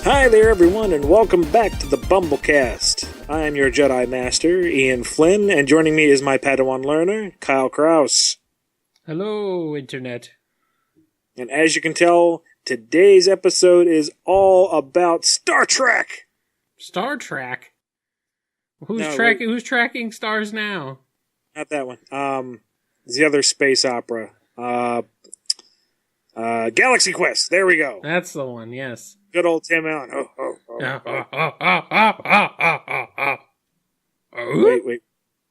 Hi there, everyone, and welcome back to the BumbleKast. I am your Jedi Master, Ian Flynn, and joining me is my Padawan learner, Kyle Kraus. Hello, Internet. And as you can tell, today's episode is all about Star Trek! Star Trek? Who's tracking stars now? Not that one. The other space opera. Galaxy Quest, there we go. That's the one, yes. Good old Tim Allen. Wait.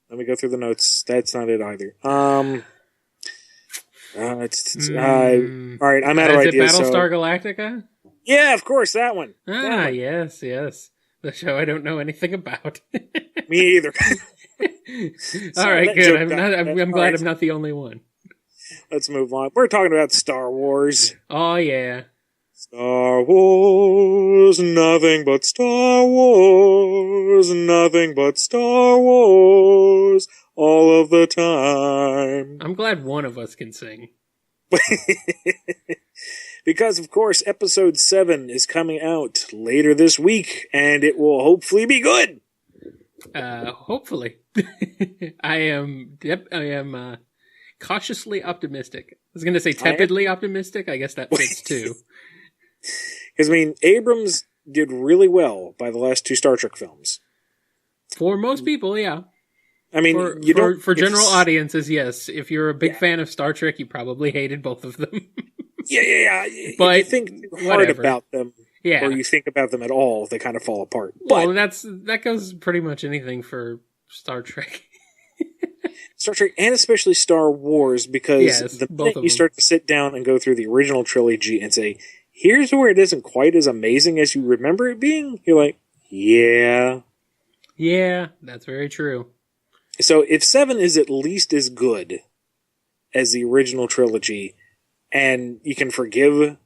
Let me go through the notes. That's not it either. All right, I'm out of ideas. Is it Battlestar Galactica? Yeah, of course, that one. Yes. The show I don't know anything about. Me either. All right, good. I'm glad I'm not the only one. Let's move on. We're talking about Star Wars. Oh, yeah. Star Wars, nothing but Star Wars, nothing but Star Wars, all of the time. I'm glad one of us can sing. Because, of course, episode 7 is coming out later this week, and it will hopefully be good. Hopefully. I am cautiously optimistic. I was going to say tepidly optimistic. I guess that fits too. Because, Abrams did really well by the last 2 Star Trek films. For most people, yeah. For general audiences, yes. If you're a big fan of Star Trek, you probably hated both of them. Yeah. But if you think hard about them, or you think about them at all, they kind of fall apart. Well, that goes pretty much anything for Star Trek. Star Trek, and especially Star Wars, because the minute you start to sit down and go through the original trilogy and say, here's where it isn't quite as amazing as you remember it being, you're like, yeah. Yeah, that's very true. So if 7 is at least as good as the original trilogy, and you can forgive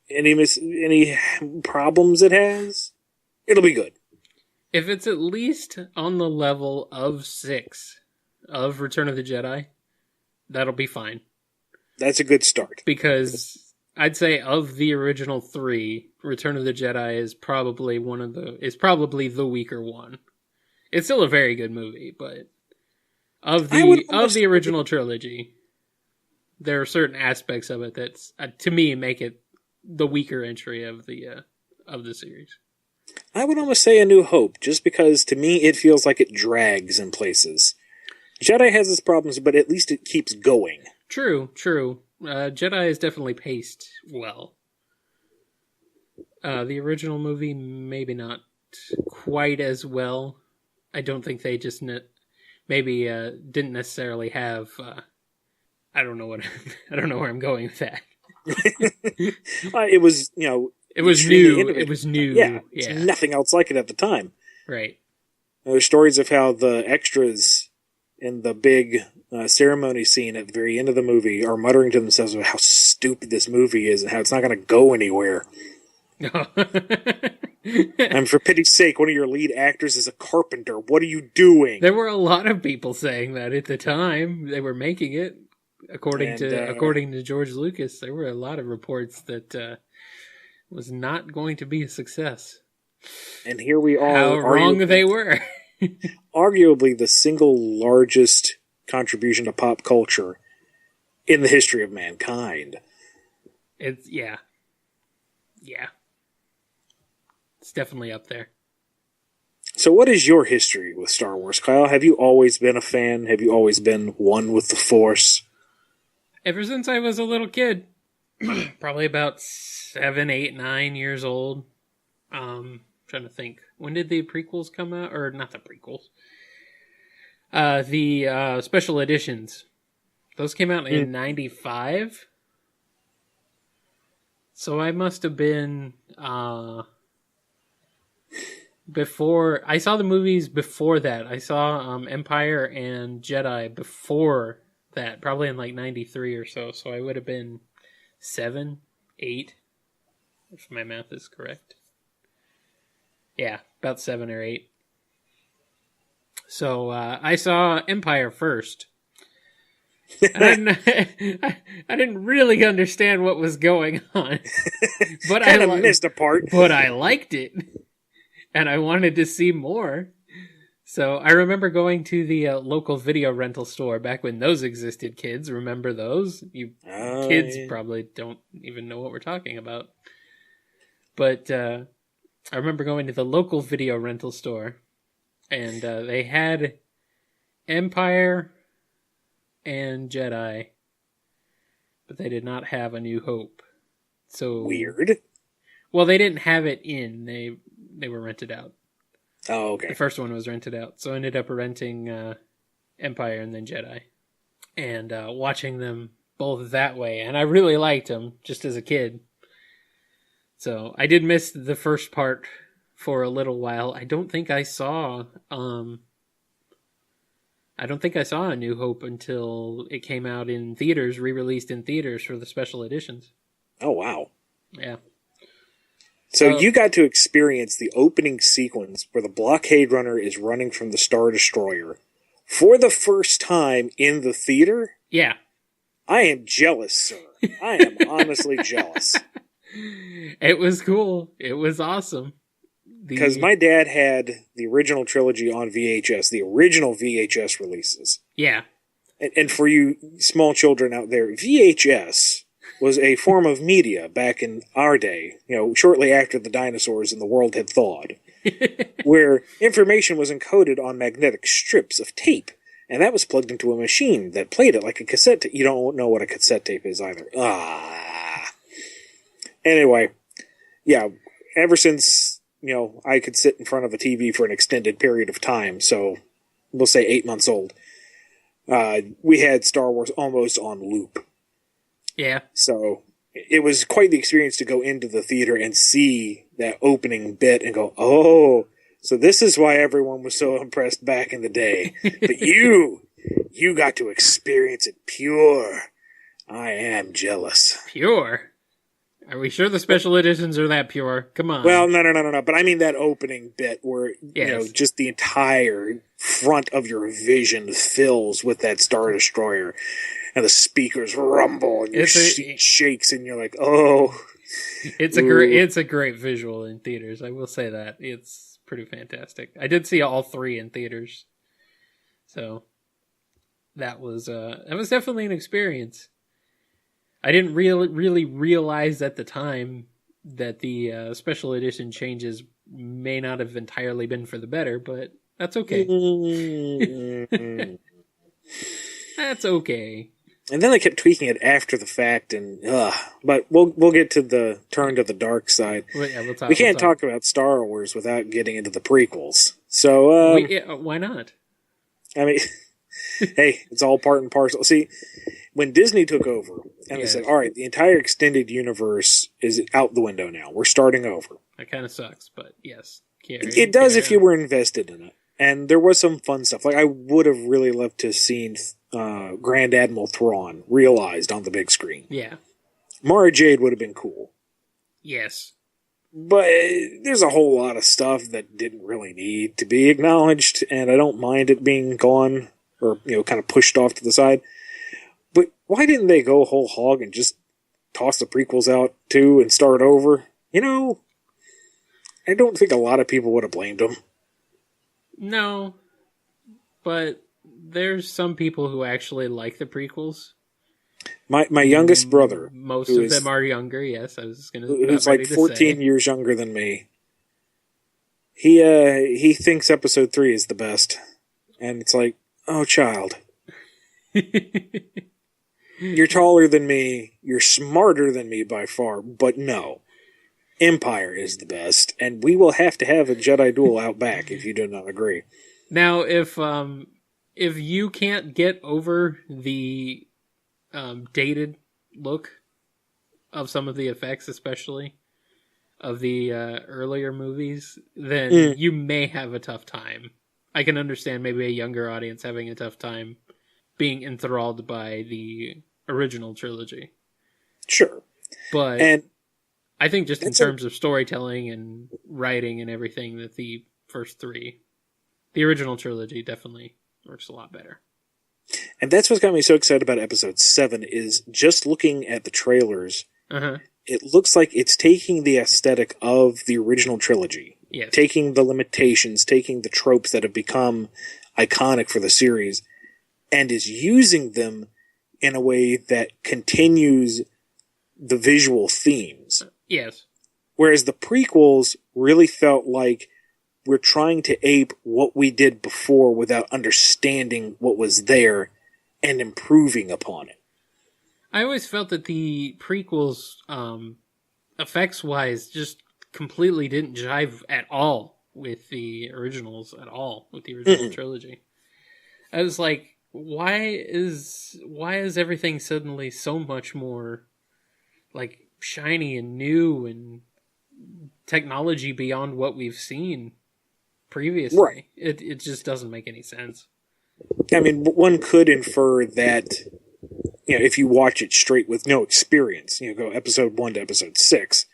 any problems it has, it'll be good. If it's at least on the level of 6 of Return of the Jedi, that'll be fine. That's a good start. Because I'd say of the original 3, Return of the Jedi is probably the weaker one. It's still a very good movie, but of the original trilogy, there are certain aspects of it that's to me make it the weaker entry of the series. I would almost say A New Hope, just because to me it feels like it drags in places. Jedi has its problems, but at least it keeps going. True. Jedi is definitely paced well. The original movie, maybe not quite as well. I don't think they just didn't necessarily have. I don't know where I'm going with that. It was, it was new. Innovative. It was new. Yeah. Nothing else like it at the time. Right. There's stories of how the extras in the big ceremony scene at the very end of the movie are muttering to themselves about how stupid this movie is and how it's not going to go anywhere. And for pity's sake, one of your lead actors is a carpenter. What are you doing? There were a lot of people saying that at the time they were making it. According to George Lucas, there were a lot of reports that was not going to be a success. And here we are. How wrong they were. Arguably the single largest contribution to pop culture in the history of mankind. It's definitely up there. So what is your history with Star Wars, Kyle? Have you always been a fan? Have you always been one with the Force? Ever since I was a little kid. Probably about 7, 8, 9 years old. Trying to think. When did the prequels come out? Or not the prequels. The special editions. Those came out in 95. So I must have been before. I saw the movies before that. I saw Empire and Jedi before that, probably in like 93 or so. So I would have been 7, 8, if my math is correct. Yeah, about 7 or 8. So I saw Empire first. And I didn't really understand what was going on, but I missed a part. But I liked it, and I wanted to see more. So I remember going to the local video rental store back when those existed. Kids, remember those? You kids probably don't even know what we're talking about. But I remember going to the local video rental store, and they had Empire and Jedi, but they did not have A New Hope. So weird. Well, they didn't have it in. They were rented out. Oh, okay. The first one was rented out, so I ended up renting Empire and then Jedi, and watching them both that way. And I really liked them just as a kid. So I did miss the first part for a little while. I don't think I saw A New Hope until it came out in theaters, re-released in theaters for the special editions. Oh, wow. Yeah. So you got to experience the opening sequence where the blockade runner is running from the Star Destroyer for the first time in the theater? Yeah. I am jealous, sir. I am honestly jealous. It was cool. It was awesome. Because my dad had the original trilogy on VHS, the original VHS releases. Yeah. And for you small children out there, VHS was a form of media back in our day, shortly after the dinosaurs and the world had thawed, where information was encoded on magnetic strips of tape, and that was plugged into a machine that played it like a cassette tape. You don't know what a cassette tape is either. Anyway, yeah, ever since, I could sit in front of a TV for an extended period of time, so we'll say 8 months old, we had Star Wars almost on loop. Yeah. So it was quite the experience to go into the theater and see that opening bit and go, oh, so this is why everyone was so impressed back in the day. But you got to experience it pure. I am jealous. Pure? Are we sure the special editions are that pure? Come on. Well, no. But I mean that opening bit where, just the entire front of your vision fills with that Star Destroyer. And the speakers rumble, and your seat shakes, and you're like, "Oh!" It's a great visual in theaters. I will say that it's pretty fantastic. I did see all three in theaters, so that was definitely an experience. I didn't really realize at the time that the special edition changes may not have entirely been for the better, but that's okay. That's okay. And then they kept tweaking it after the fact, but we'll get to the turn to the dark side. We can't talk about Star Wars without getting into the prequels. So why not? I mean, hey, it's all part and parcel. See, when Disney took over and they said, "All right, the entire extended universe is out the window now. We're starting over." That kind of sucks, but yes, it does if you were invested in it. And there was some fun stuff. Like I would have really loved to have seen Grand Admiral Thrawn realized on the big screen. Yeah. Mara Jade would have been cool. Yes. But there's a whole lot of stuff that didn't really need to be acknowledged, and I don't mind it being gone or, kind of pushed off to the side. But why didn't they go whole hog and just toss the prequels out too and start over? I don't think a lot of people would have blamed them. No, but there's some people who actually like the prequels. My youngest brother, most of them are younger. Yes, I was going to. Who's like 14 years younger than me. He thinks Episode 3 is the best, and it's like, oh, child, you're taller than me, you're smarter than me by far, but no. Empire is the best, and we will have to have a Jedi duel out back if you do not agree. Now, if you can't get over the dated look of some of the effects, especially of the earlier movies, then you may have a tough time. I can understand maybe a younger audience having a tough time being enthralled by the original trilogy. Sure. But I think just in terms of storytelling and writing and everything, that the first three, the original trilogy, definitely works a lot better. And that's what's got me so excited about episode 7 is just looking at the trailers. Uh-huh. It looks like it's taking the aesthetic of the original trilogy. Yes. Taking the limitations, taking the tropes that have become iconic for the series, and is using them in a way that continues the visual themes. Yes. Whereas the prequels really felt like we're trying to ape what we did before without understanding what was there and improving upon it. I always felt that the prequels, effects-wise, just completely didn't jive at all with the originals at all, with the original trilogy. I was like, why is everything suddenly so much more like shiny and new and technology beyond what we've seen previously? Right. It just doesn't make any sense. I mean, one could infer that, if you watch it straight with no experience, go episode 1 to episode 6,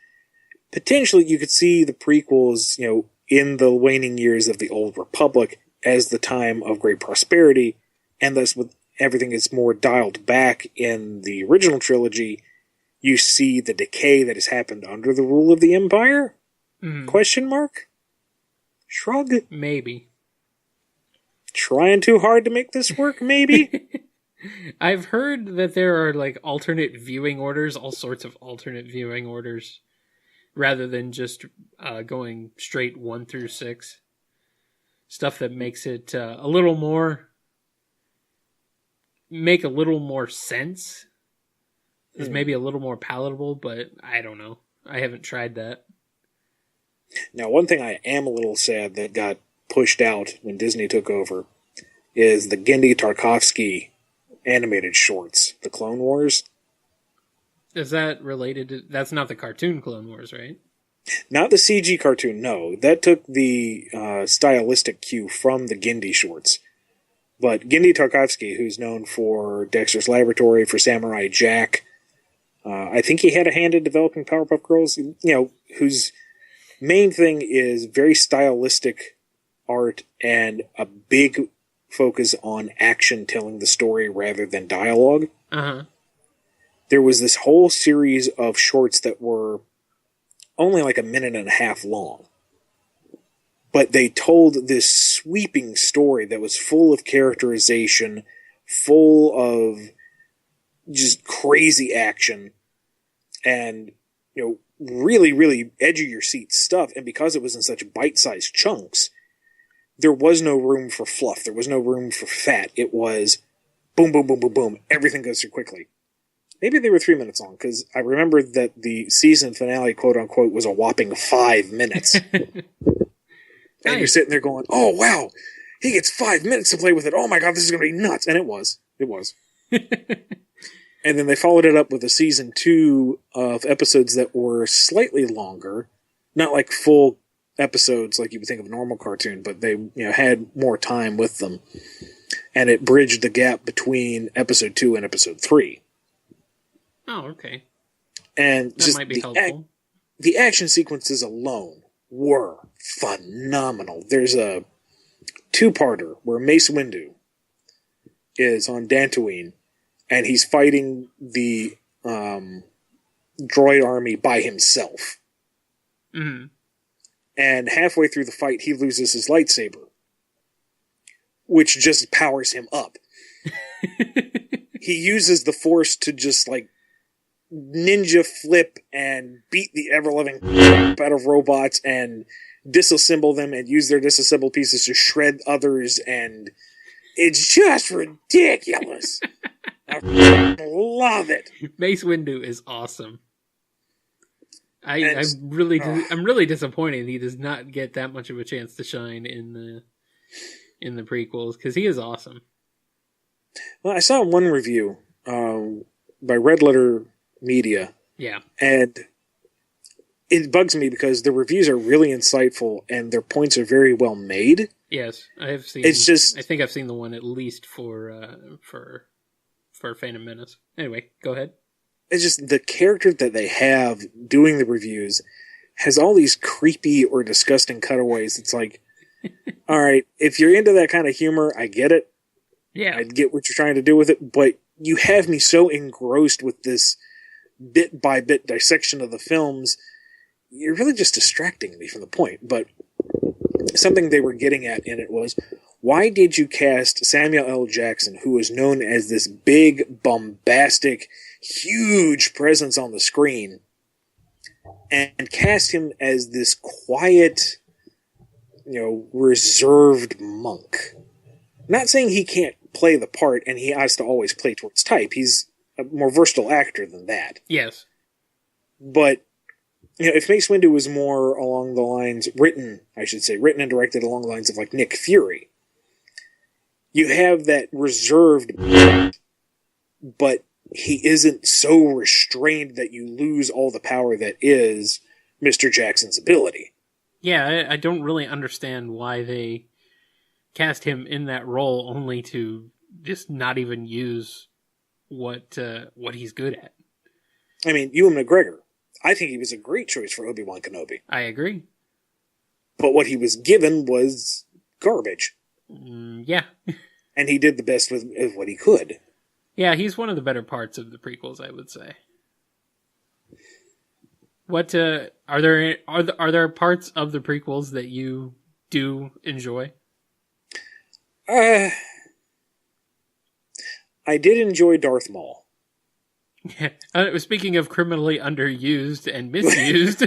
potentially you could see the prequels, in the waning years of the Old Republic as the time of great prosperity, and thus with everything is more dialed back in the original trilogy, you see the decay that has happened under the rule of the Empire? Question mark? Shrug? Maybe. Trying too hard to make this work, maybe? I've heard that there are like alternate viewing orders, all sorts of alternate viewing orders, rather than just going straight 1 through 6. Stuff that makes it make a little more sense. Is maybe a little more palatable, but I don't know. I haven't tried that. Now, one thing I am a little sad that got pushed out when Disney took over is the Genndy Tartakovsky animated shorts, the Clone Wars. Is that related to... That's not the cartoon Clone Wars, right? Not the CG cartoon, no. That took the stylistic cue from the Genndy shorts. But Genndy Tartakovsky, who's known for Dexter's Laboratory, for Samurai Jack, I think he had a hand in developing Powerpuff Girls, whose main thing is very stylistic art and a big focus on action telling the story rather than dialogue. Uh-huh. There was this whole series of shorts that were only like a minute and a half long. But they told this sweeping story that was full of characterization, full of just crazy action, and, really, really edge of your seat stuff. And because it was in such bite-sized chunks, there was no room for fluff. There was no room for fat. It was boom, boom, boom, boom, boom. Everything goes through quickly. Maybe they were 3 minutes long, because I remember that the season finale, quote-unquote, was a whopping 5 minutes. And you're sitting there going, oh, wow, he gets 5 minutes to play with it. Oh, my God, this is going to be nuts. And it was. It was. And then they followed it up with a season 2 of episodes that were slightly longer. Not like full episodes like you would think of a normal cartoon, but they had more time with them. And it bridged the gap between episode 2 and episode 3. Oh, okay. And that might be helpful. The action sequences alone were phenomenal. There's a 2-parter where Mace Windu is on Dantooine, and he's fighting the droid army by himself. Mm-hmm. And halfway through the fight, he loses his lightsaber, which just powers him up. He uses the Force to just, ninja flip and beat the ever-loving crap out of robots and disassemble them and use their disassembled pieces to shred others, and it's just ridiculous. I love it. Mace Windu is awesome. I'm really disappointed he does not get that much of a chance to shine in the prequels, because he is awesome. Well, I saw one review by Red Letter Media. Yeah. And it bugs me because the reviews are really insightful and their points are very well made. Yes, I have seen. It's just, I think I've seen the one at least for Phantom Menace. Anyway, go ahead. It's just the character that they have doing the reviews has all these creepy or disgusting cutaways. It's like, all right, if you're into that kind of humor, I get it. Yeah. I get what you're trying to do with it, but you have me so engrossed with this bit-by-bit dissection of the films, you're really just distracting me from the point. But something they were getting at in it was, why did you cast Samuel L. Jackson, who is known as this big, bombastic, huge presence on the screen, and cast him as this quiet, reserved monk? Not saying he can't play the part, and he has to always play towards type. He's a more versatile actor than that. Yes. But, if Mace Windu was more along the lines, written and directed along the lines of, like, Nick Fury, you have that reserved, but he isn't so restrained that you lose all the power that is Mr. Jackson's ability. Yeah, I don't really understand why they cast him in that role only to just not even use what he's good at. I mean, Ewan McGregor, I think he was a great choice for Obi-Wan Kenobi. I agree. But what he was given was garbage. Yeah. And he did the best with what he could. Yeah, he's one of the better parts of the prequels, I would say. What are there parts of the prequels that you do enjoy? I did enjoy Darth Maul. Speaking of criminally underused and misused.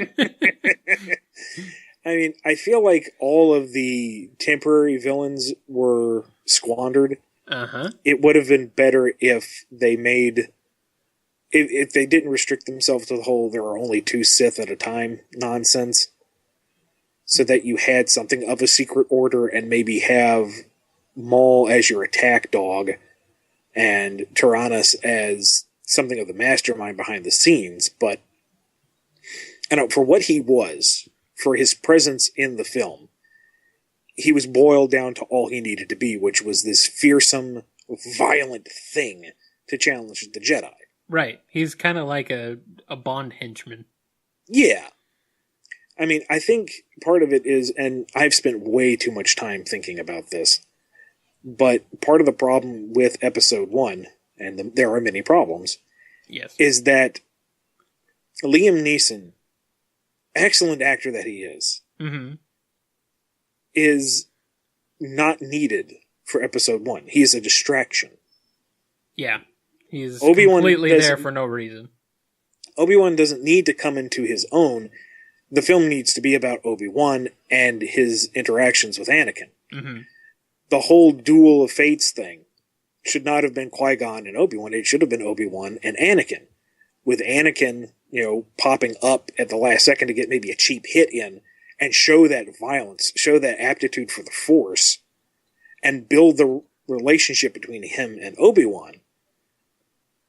I mean, I feel like all of the temporary villains were squandered. Uh-huh. It would have been better if they if they didn't restrict themselves to the whole there are only 2 Sith at a time nonsense, so that you had something of a secret order and maybe have Maul as your attack dog and Tyrannus as something of the mastermind behind the scenes. But I don't know, for what he was, for his presence in the film, he was boiled down to all he needed to be, which was this fearsome, violent thing to challenge the Jedi. Right. He's kind of like a Bond henchman. Yeah. I mean, I think part of it is, and I've spent way too much time thinking about this, but part of the problem with Episode 1, and there are many problems, yes, is that Liam Neeson, excellent actor that he is, mm-hmm. is not needed for Episode 1. He is a distraction. Yeah. He's completely there for no reason. Obi-Wan doesn't need to come into his own. The film needs to be about Obi-Wan and his interactions with Anakin. Mm-hmm. The whole Duel of Fates thing should not have been Qui-Gon and Obi-Wan. It should have been Obi-Wan and Anakin. With Anakin, popping up at the last second to get maybe a cheap hit in and show that violence, show that aptitude for the Force, and build the relationship between him and Obi-Wan.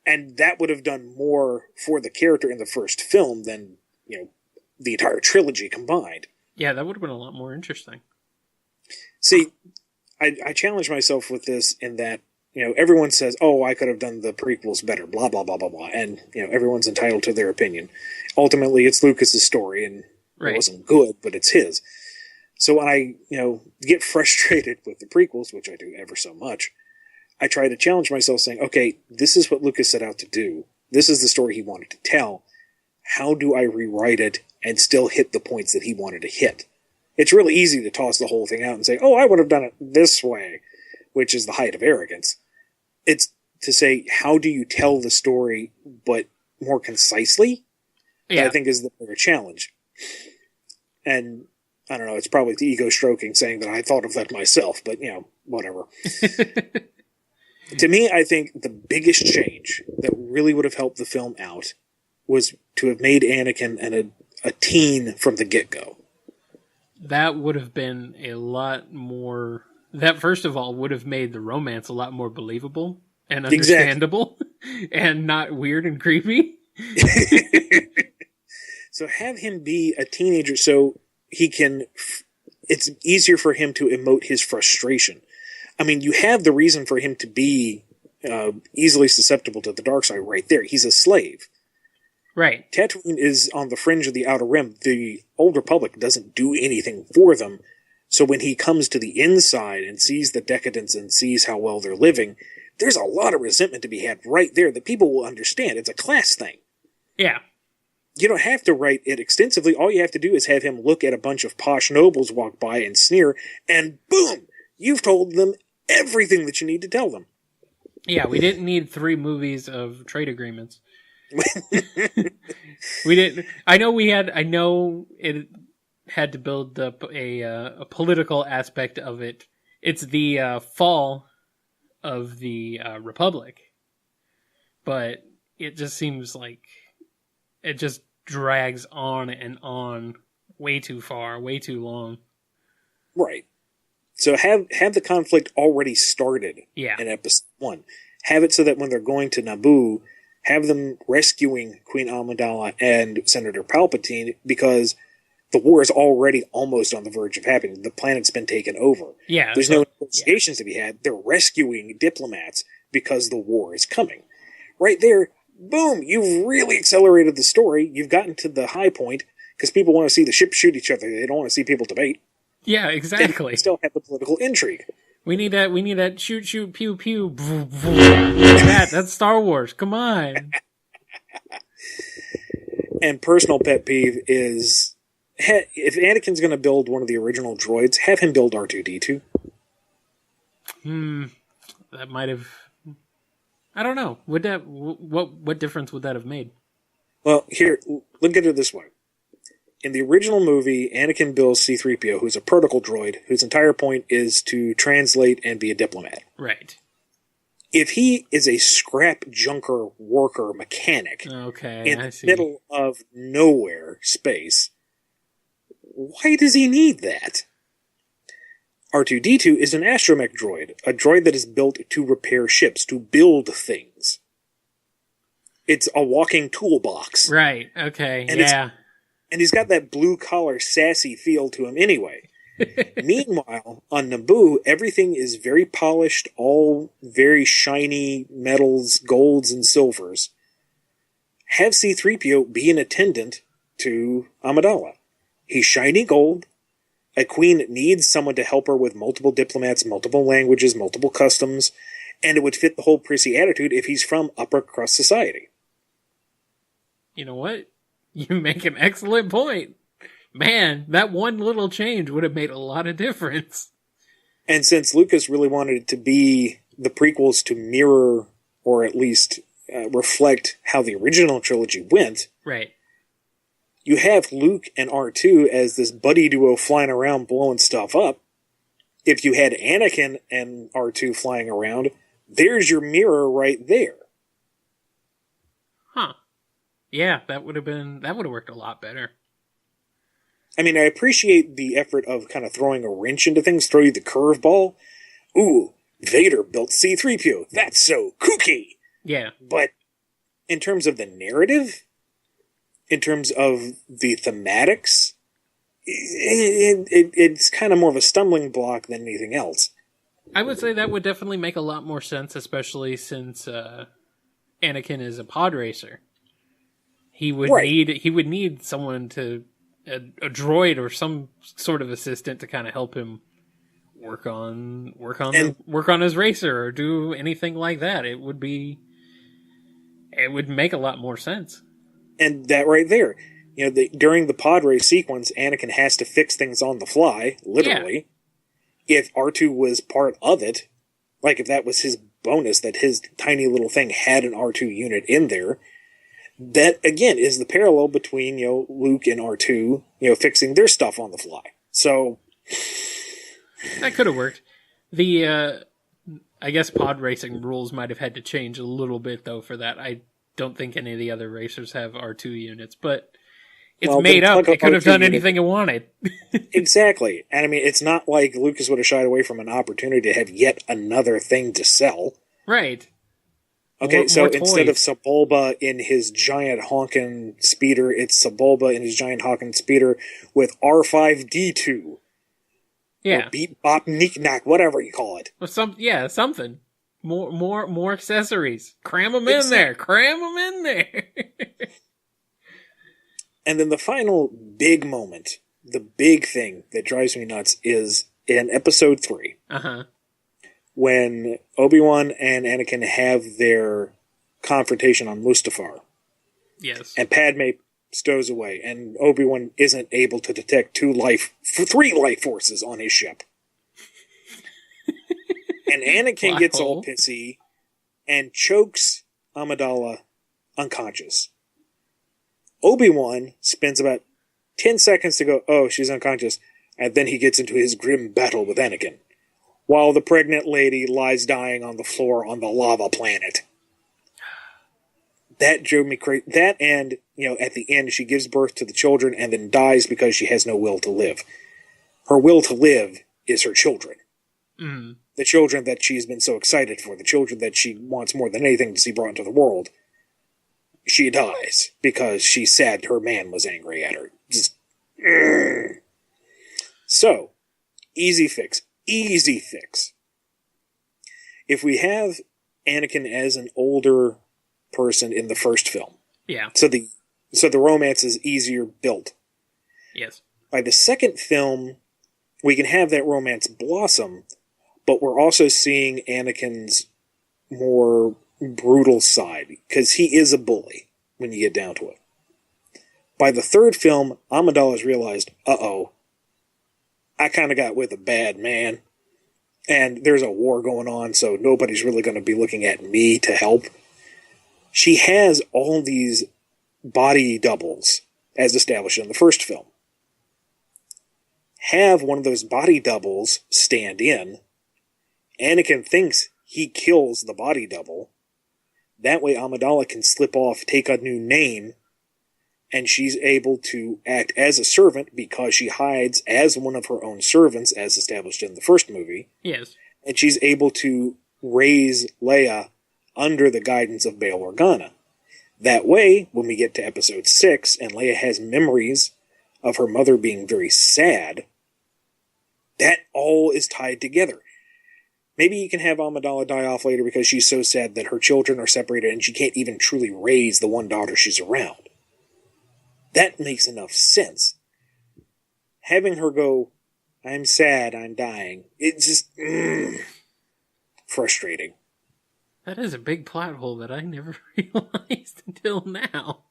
And that would have done more for the character in the first film than, the entire trilogy combined. Yeah, that would have been a lot more interesting. See, I challenge myself with this in that, everyone says, oh, I could have done the prequels better, blah, blah, blah, blah, blah. And, everyone's entitled to their opinion. Ultimately, it's Lucas's story, and It wasn't good, but it's his. So when I, get frustrated with the prequels, which I do ever so much, I try to challenge myself saying, okay, this is what Lucas set out to do. This is the story he wanted to tell. How do I rewrite it and still hit the points that he wanted to hit? It's really easy to toss the whole thing out and say, oh, I would have done it this way, which is the height of arrogance. It's to say, how do you tell the story, but more concisely? Yeah. That I think is the bigger challenge. And I don't know, it's probably the ego stroking saying that I thought of that myself, but, whatever. To me, I think the biggest change that really would have helped the film out was to have made Anakin a teen from the get-go. That would have been a lot more... That, first of all, would have made the romance a lot more believable and understandable. Exactly. And not weird and creepy. So have him be a teenager so he can... It's easier for him to emote his frustration. I mean, you have the reason for him to be easily susceptible to the dark side right there. He's a slave. Right. Tatooine is on the fringe of the Outer Rim. The Old Republic doesn't do anything for them, So when he comes to the inside and sees the decadence and sees how well they're living, there's a lot of resentment to be had right there that people will understand. It's a class thing. Yeah. You don't have to write it extensively. All you have to do is have him look at a bunch of posh nobles walk by and sneer, and boom! You've told them everything that you need to tell them. Yeah, we didn't need 3 movies of trade agreements. We didn't. I know it had to build up a political aspect of it. It's the fall of the Republic, but it just seems like it just drags on and on way too far, way too long. Right. So have the conflict already started in episode 1. Have it so that when they're going to Naboo, have them rescuing Queen Amidala and Senator Palpatine, because the war is already almost on the verge of happening. The planet's been taken over. Yeah, There's no negotiations to be had. They're rescuing diplomats because the war is coming. Right there, boom, you've really accelerated the story. You've gotten to the high point, because people want to see the ships shoot each other. They don't want to see people debate. Yeah, exactly. And still have the political intrigue. We need that shoot, pew, pew. That's Star Wars. Come on. And personal pet peeve is, if Anakin's going to build one of the original droids, have him build R2-D2. That might have... I don't know. What difference would that have made? Well, here, look at it this way. In the original movie, Anakin builds C-3PO, who's a protocol droid, whose entire point is to translate and be a diplomat. Right. If he is a scrap junker worker mechanic in the middle of nowhere space, why does he need that? R2-D2 is an astromech droid, a droid that is built to repair ships, to build things. It's a walking toolbox. Right, okay, And he's got that blue-collar, sassy feel to him anyway. Meanwhile, on Naboo, everything is very polished, all very shiny metals, golds, and silvers. Have C-3PO be an attendant to Amidala. He's shiny gold. A queen needs someone to help her with multiple diplomats, multiple languages, multiple customs, and it would fit the whole prissy attitude if he's from upper crust society. You know what? You make an excellent point. Man, that one little change would have made a lot of difference. And since Lucas really wanted it to be the prequels to mirror, or at least reflect how the original trilogy went, right? You have Luke and R2 as this buddy duo flying around blowing stuff up. If you had Anakin and R2 flying around, there's your mirror right there. Huh. Yeah, that would have worked a lot better. I mean, I appreciate the effort of kind of throwing a wrench into things, throw you the curveball. Ooh, Vader built C-3PO. That's so kooky. Yeah. But in terms of the narrative, in terms of the thematics, it's kind of more of a stumbling block than anything else. I would say that would definitely make a lot more sense, especially since Anakin is a pod racer. He would need someone to a droid or some sort of assistant to kind of help him work on his racer or do anything like that. It would make a lot more sense. And that right there, during the pod race sequence, Anakin has to fix things on the fly, literally. Yeah. If R2 was part of it, like if that was his bonus, that his tiny little thing had an R2 unit in there, that, again, is the parallel between, Luke and R2, fixing their stuff on the fly. So... that could have worked. The, I guess pod racing rules might have had to change a little bit, though, for that. I don't think any of the other racers have R2 units, but it's made up. It could have done anything it wanted. Exactly. And, I mean, it's not like Lucas would have shied away from an opportunity to have yet another thing to sell. Right. Okay, so instead of Sebulba in his giant honkin' speeder, it's Sebulba in his giant honkin' speeder with R5-D2. Yeah. Or beat, bop, knick, knack, whatever you call it. Or something. More accessories. Cram them in there. Cram them in there. And then the final big moment the big thing that drives me nuts is in episode 3. Uh-huh. When Obi-Wan and Anakin have their confrontation on Mustafar. Yes. And Padme stows away, and Obi-Wan isn't able to detect 3 life forces on his ship. And Anakin gets all pissy and chokes Amidala unconscious. Obi-Wan spends about 10 seconds to go, oh, she's unconscious, and then he gets into his grim battle with Anakin, while the pregnant lady lies dying on the floor on the lava planet. That drove me crazy. That, and, at the end, she gives birth to the children and then dies because she has no will to live. Her will to live is her children. Mm. The children that she's been so excited for, the children that she wants more than anything to see brought into the world. She dies because she's sad her man was angry at her. Just, So, easy fix. Easy fix. If we have Anakin as an older person in the first film. Yeah. So the romance is easier built. Yes. By the second film, we can have that romance blossom, but we're also seeing Anakin's more brutal side, because he is a bully when you get down to it. By the third film, Amidala's realized, I kind of got with a bad man, and there's a war going on, so nobody's really going to be looking at me to help. She has all these body doubles, as established in the first film. Have one of those body doubles stand in. Anakin thinks he kills the body double. That way Amidala can slip off, take a new name, and she's able to act as a servant because she hides as one of her own servants, as established in the first movie. Yes. And she's able to raise Leia under the guidance of Bail Organa. That way, when we get to episode 6, and Leia has memories of her mother being very sad, that all is tied together. Maybe you can have Amidala die off later because she's so sad that her children are separated and she can't even truly raise the one daughter she's around. That makes enough sense. Having her go, I'm sad, I'm dying, it's just frustrating. That is a big plot hole that I never realized until now.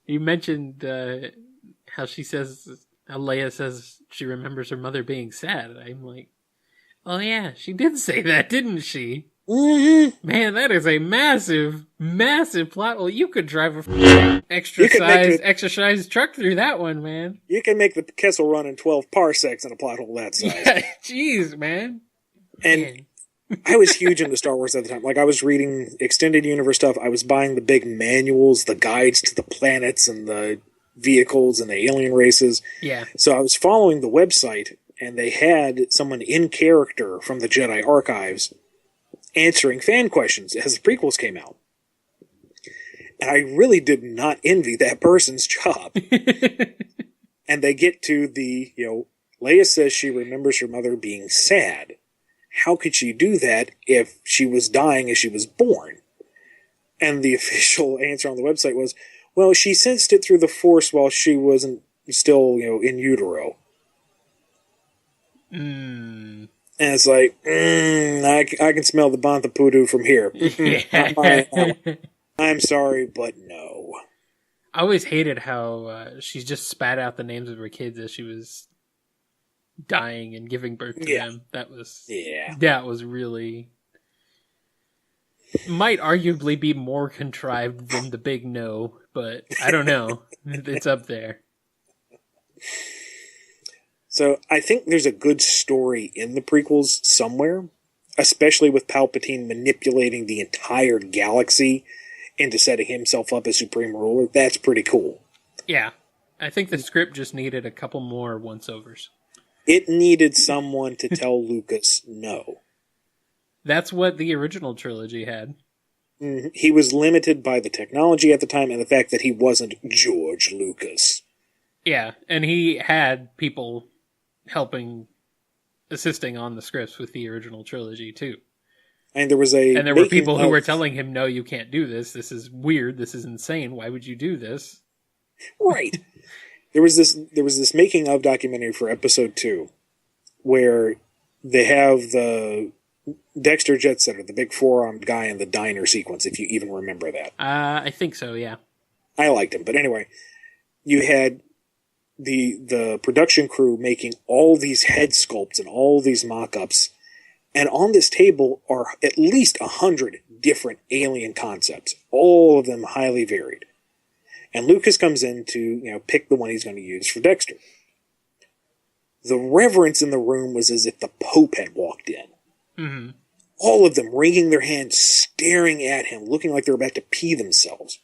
You mentioned how Leia says she remembers her mother being sad. I'm like, oh yeah, she did say that, didn't she? Mm-hmm. Man, that is a massive, massive plot hole. You could drive a extra-sized truck through that one, man. You can make the Kessel run in 12 parsecs in a plot hole that size. Yeah, jeez, man. And I was huge into Star Wars at the time. Like, I was reading extended universe stuff. I was buying the big manuals, the guides to the planets and the vehicles and the alien races. Yeah. So I was following the website, and they had someone in character from the Jedi Archives answering fan questions as the prequels came out. And I really did not envy that person's job. And they get to the, Leia says she remembers her mother being sad. How could she do that if she was dying as she was born? And the official answer on the website was, well, she sensed it through the Force while she wasn't still, in utero. Mm. And it's like, I can smell the Bantha Poodoo from here. I'm sorry, but no. I always hated how she just spat out the names of her kids as she was dying and giving birth to them. That was really, might arguably be more contrived than the big no, but I don't know. It's up there. So I think there's a good story in the prequels somewhere, especially with Palpatine manipulating the entire galaxy into setting himself up as supreme ruler. That's pretty cool. Yeah. I think the script just needed a couple more once-overs. It needed someone to tell Lucas no. That's what the original trilogy had. Mm-hmm. He was limited by the technology at the time and the fact that he wasn't George Lucas. Yeah, and he had people assisting on the scripts with the original trilogy too. And there were people who were telling him, no, you can't do this. This is weird. This is insane. Why would you do this? Right. There was this making of documentary for episode 2 where they have the Dexter Jetsetter, the big four-armed guy in the diner sequence, if you even remember that. I think so, yeah. I liked him. But anyway, you had the production crew making all these head sculpts and all these mock-ups. And on this table are at least 100 different alien concepts, all of them highly varied. And Lucas comes in to, pick the one he's going to use for Dexter. The reverence in the room was as if the Pope had walked in. Mm-hmm. All of them wringing their hands, staring at him, looking like they're about to pee themselves.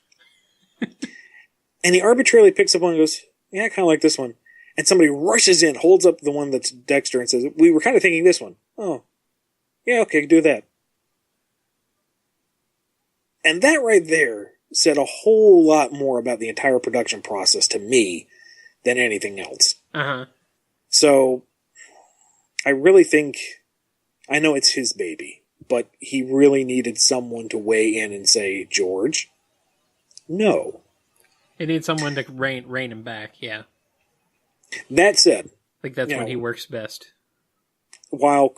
And he arbitrarily picks up one and goes, yeah, I kind of like this one. And somebody rushes in, holds up the one that's Dexter and says, we were kind of thinking this one. Oh, yeah, okay, do that. And that right there said a whole lot more about the entire production process to me than anything else. Uh-huh. So, I really think, I know it's his baby, but he really needed someone to weigh in and say, George, no. He needs someone to rein him back, yeah. That said, I think that's when he works best. While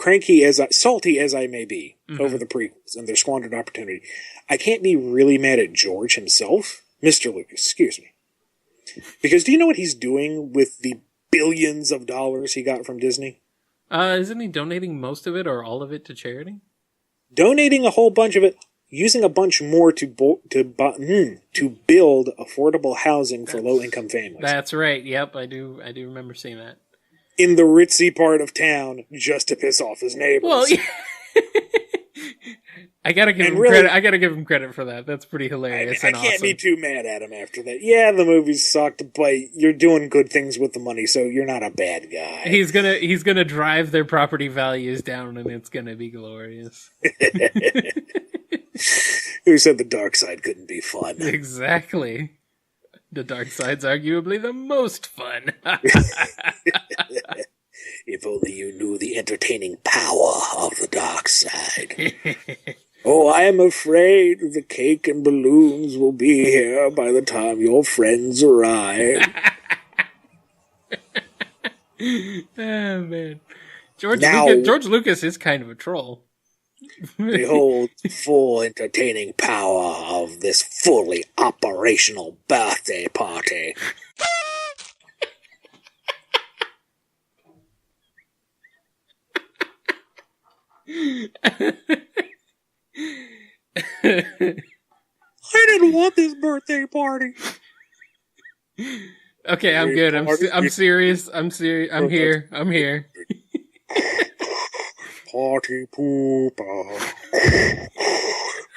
salty as I may be over the prequels and their squandered opportunity, I can't be really mad at George himself. Mr. Lucas, excuse me. Because do you know what he's doing with the billions of dollars he got from Disney? Isn't he donating most of it or all of it to charity? Donating a whole bunch of it, using a bunch more to build affordable housing for low-income families. That's right. Yep, I do remember seeing that. In the ritzy part of town, just to piss off his neighbors. Well, yeah. I gotta give him credit. I gotta give him credit for that. That's pretty hilarious. I can't be too mad at him after that. Yeah, the movie sucked, but you're doing good things with the money, so you're not a bad guy. He's gonna drive their property values down, and it's gonna be glorious. Who said the dark side couldn't be fun? Exactly. The dark side's arguably the most fun. If only you knew the entertaining power of the dark side. Oh, I am afraid the cake and balloons will be here by the time your friends arrive. Oh, man. George Lucas is kind of a troll. Behold the full entertaining power of this fully operational birthday party. I didn't want this birthday party. Okay, I'm good. I'm serious. I'm serious. I'm here. Party pooper.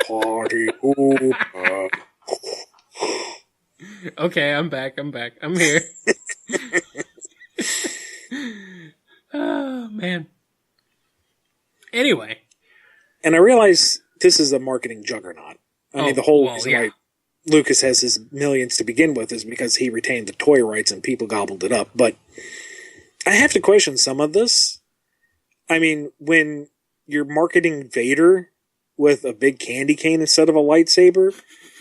Party pooper. Okay, I'm back. I'm here. Oh, man. Anyway. And I realize this is a marketing juggernaut. I mean, the whole reason why Lucas has his millions to begin with is because he retained the toy rights and people gobbled it up. But I have to question some of this. I mean, when you're marketing Vader with a big candy cane instead of a lightsaber,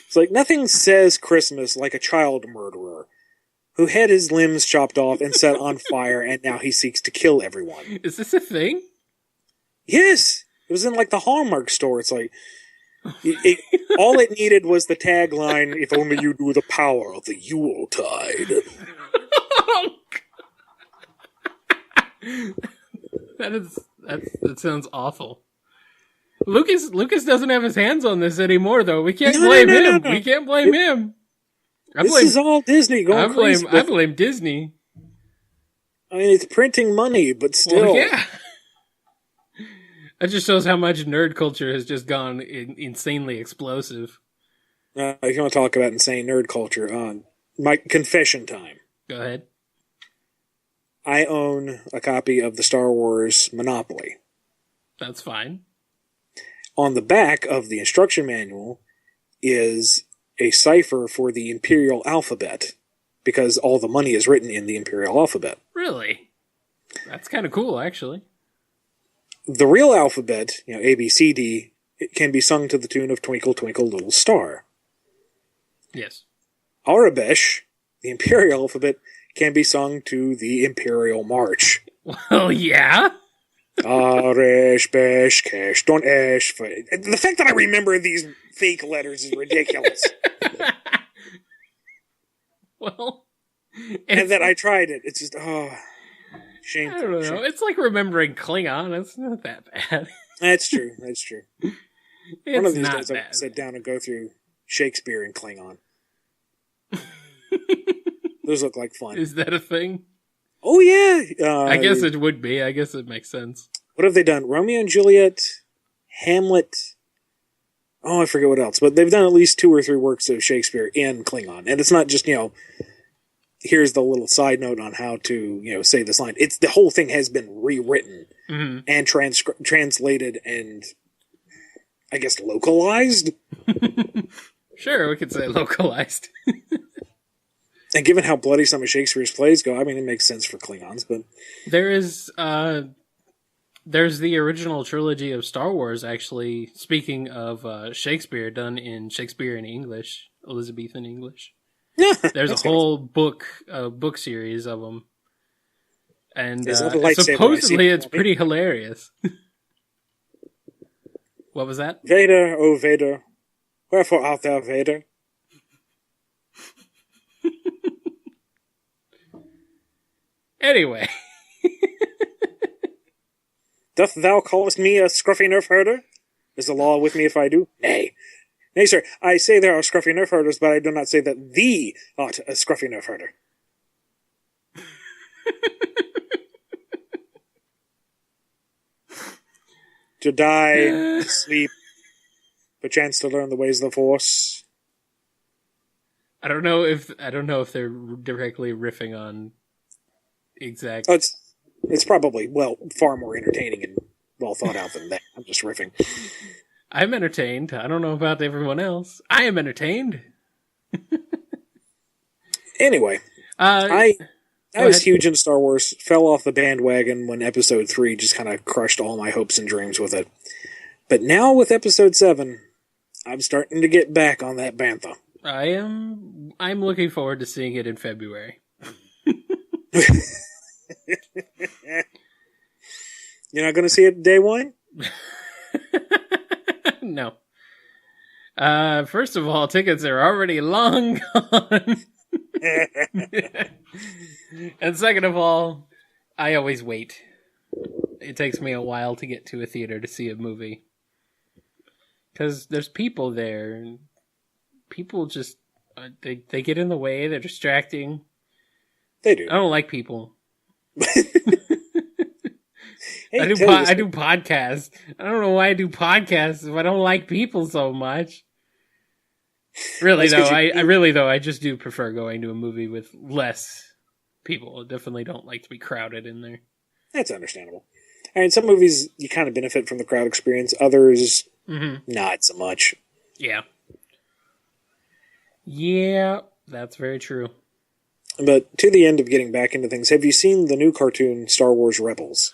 it's like nothing says Christmas like a child murderer who had his limbs chopped off and set on fire, and now he seeks to kill everyone. Is this a thing? Yes! It was in, like, the Hallmark store. It's like, all it needed was the tagline, if only you knew the power of the Yule Tide. That sounds awful. Lucas doesn't have his hands on this anymore, though. We can't blame him. We can't blame him. This is all Disney going crazy. I blame Disney. I mean, it's printing money, but still. Well, yeah. That just shows how much nerd culture has just gone insanely explosive. If you want to talk about insane nerd culture, my confession time. Go ahead. I own a copy of the Star Wars Monopoly. That's fine. On the back of the instruction manual is a cipher for the Imperial alphabet, because all the money is written in the Imperial alphabet. Really? That's kind of cool, actually. The real alphabet, A, B, C, D, it can be sung to the tune of Twinkle, Twinkle, Little Star. Yes. Arabesh, the Imperial alphabet, can be sung to the Imperial March. Well, yeah. Arish, Besh, Kesh, Don Esh. The fact that I remember these fake letters is ridiculous. Well, and that I tried it. It's just, shameful. I don't know. Shameful. It's like remembering Klingon. It's not that bad. That's true. One of these days I'll sit down and go through Shakespeare and Klingon. Those look like fun. Is that a thing? Oh, yeah. I guess it would be. I guess it makes sense. What have they done? Romeo and Juliet, Hamlet. Oh, I forget what else. But they've done at least 2 or 3 works of Shakespeare in Klingon. And it's not just, here's the little side note on how to, say this line. It's the whole thing has been rewritten and translated and, I guess, localized. Sure, we could say localized. And given how bloody some of Shakespeare's plays go, I mean, it makes sense for Klingons, but... There's the original trilogy of Star Wars, actually, speaking of Shakespeare, done in Shakespearean English, Elizabethan English. There's a whole book series of them. And supposedly it's pretty hilarious. What was that? Vader, oh Vader, wherefore art thou Vader? Anyway. Doth thou callest me a scruffy nerf herder? Is the law with me if I do? Nay. Nay, sir, I say there are scruffy nerf herders, but I do not say that thee art a scruffy nerf herder. To die, to sleep, perchance to learn the ways of the Force. I don't know if they're directly riffing on exact... Oh, it's probably, far more entertaining and well thought out than that. I'm just riffing. I'm entertained. I don't know about everyone else. I am entertained. Anyway, I was huge into Star Wars, fell off the bandwagon when Episode 3 just kind of crushed all my hopes and dreams with it. But now with Episode 7, I'm starting to get back on that bantha. I'm looking forward to seeing it in February. You're not going to see it day one? No. First of all, tickets are already long gone. And second of all, I always wait. It takes me a while to get to a theater to see a movie. Because there's people there. And people just, they get in the way, they're distracting. They do. I don't like people. Hey, I do podcasts. I don't know why I do podcasts if I don't like people so much. Really though, I just do prefer going to a movie with less people. I definitely don't like to be crowded in there. That's understandable. I mean, some movies you kind of benefit from the crowd experience. Others, not so much. Yeah. Yeah, that's very true. But to the end of getting back into things, have you seen the new cartoon Star Wars Rebels?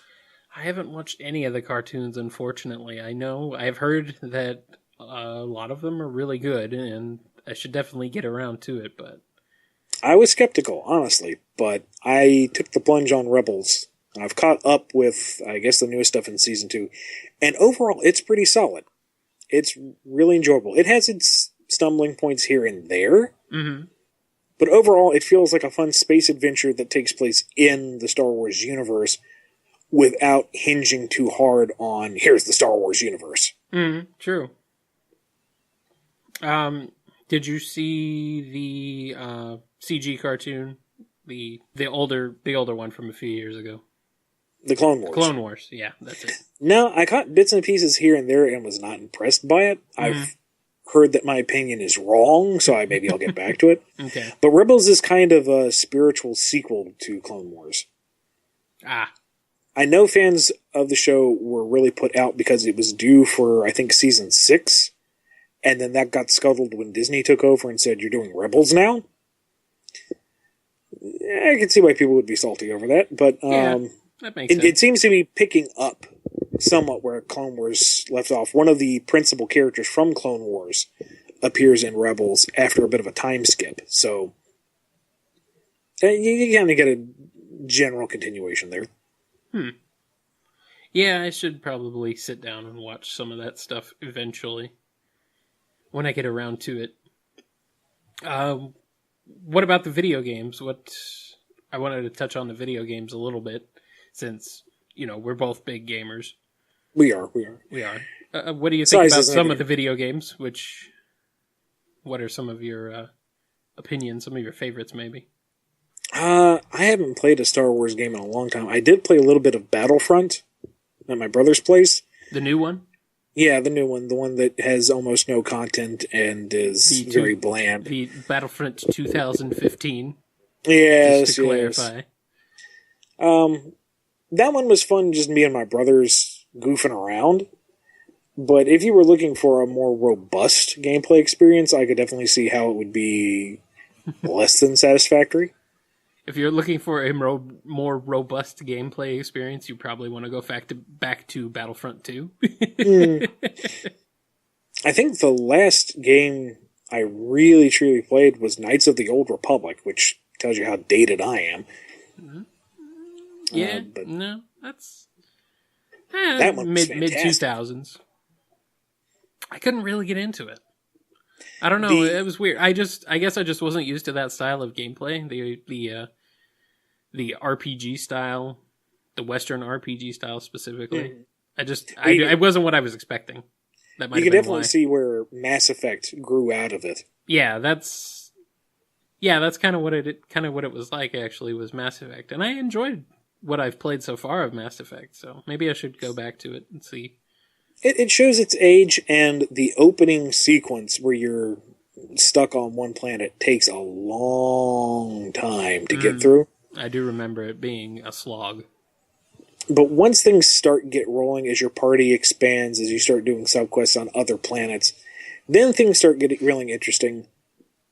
I haven't watched any of the cartoons, unfortunately. I've heard that a lot of them are really good, and I should definitely get around to it, but... I was skeptical, honestly, but I took the plunge on Rebels. I've caught up with, I guess, the newest stuff in Season 2, and overall, it's pretty solid. It's really enjoyable. It has its stumbling points here and there, but overall, it feels like a fun space adventure that takes place in the Star Wars universe without hinging too hard on, here's the Star Wars universe. True. Did you see the CG cartoon? The older one from a few years ago? The Clone Wars. Clone Wars, yeah, that's it. No, I caught bits and pieces here and there and was not impressed by it. I've heard that my opinion is wrong, so maybe I'll get back to it. Okay. But Rebels is kind of a spiritual sequel to Clone Wars. I know fans of the show were really put out because it was due for, I think, Season 6, and then that got scuttled when Disney took over and said, you're doing Rebels now? I can see why people would be salty over that, but that makes sense. It seems to be picking up somewhat where Clone Wars left off. One of the principal characters from Clone Wars appears in Rebels after a bit of a time skip, so You kind of get a general continuation there. Yeah, I should probably sit down and watch some of that stuff eventually. When I get around to it. What about the video games? I wanted to touch on the video games a little bit, since, we're both big gamers. We are. What do you think about some of the video games? What are some of your opinions, some of your favorites, maybe? I haven't played a Star Wars game in a long time. I did play a little bit of Battlefront at my brother's place. The new one? Yeah, the new one. The one that has almost no content and is very bland. The Battlefront 2015. Yes, just to clarify. That one was fun, just me and my brothers goofing around. But if you were looking for a more robust gameplay experience, I could definitely see how it would be less than satisfactory. If you're looking for a more robust gameplay experience, you probably want to go back to Battlefront 2. I think the last game I really, truly played was Knights of the Old Republic, which tells you how dated I am. Yeah, no, that's that one was mid 2000s. I couldn't really get into it. I don't know. It was weird. I guess I just wasn't used to that style of gameplay. The RPG style, the Western RPG style specifically. I wasn't what I was expecting. That you can definitely see where Mass Effect grew out of it. Yeah, that's kind of what it was like. Actually, was Mass Effect, and I enjoyed what I've played so far of Mass Effect. So maybe I should go back to it and see. It shows its age, and the opening sequence where you're stuck on one planet takes a long time to get through. I do remember it being a slog. But once things get rolling, as your party expands, as you start doing subquests on other planets, then things start getting really interesting.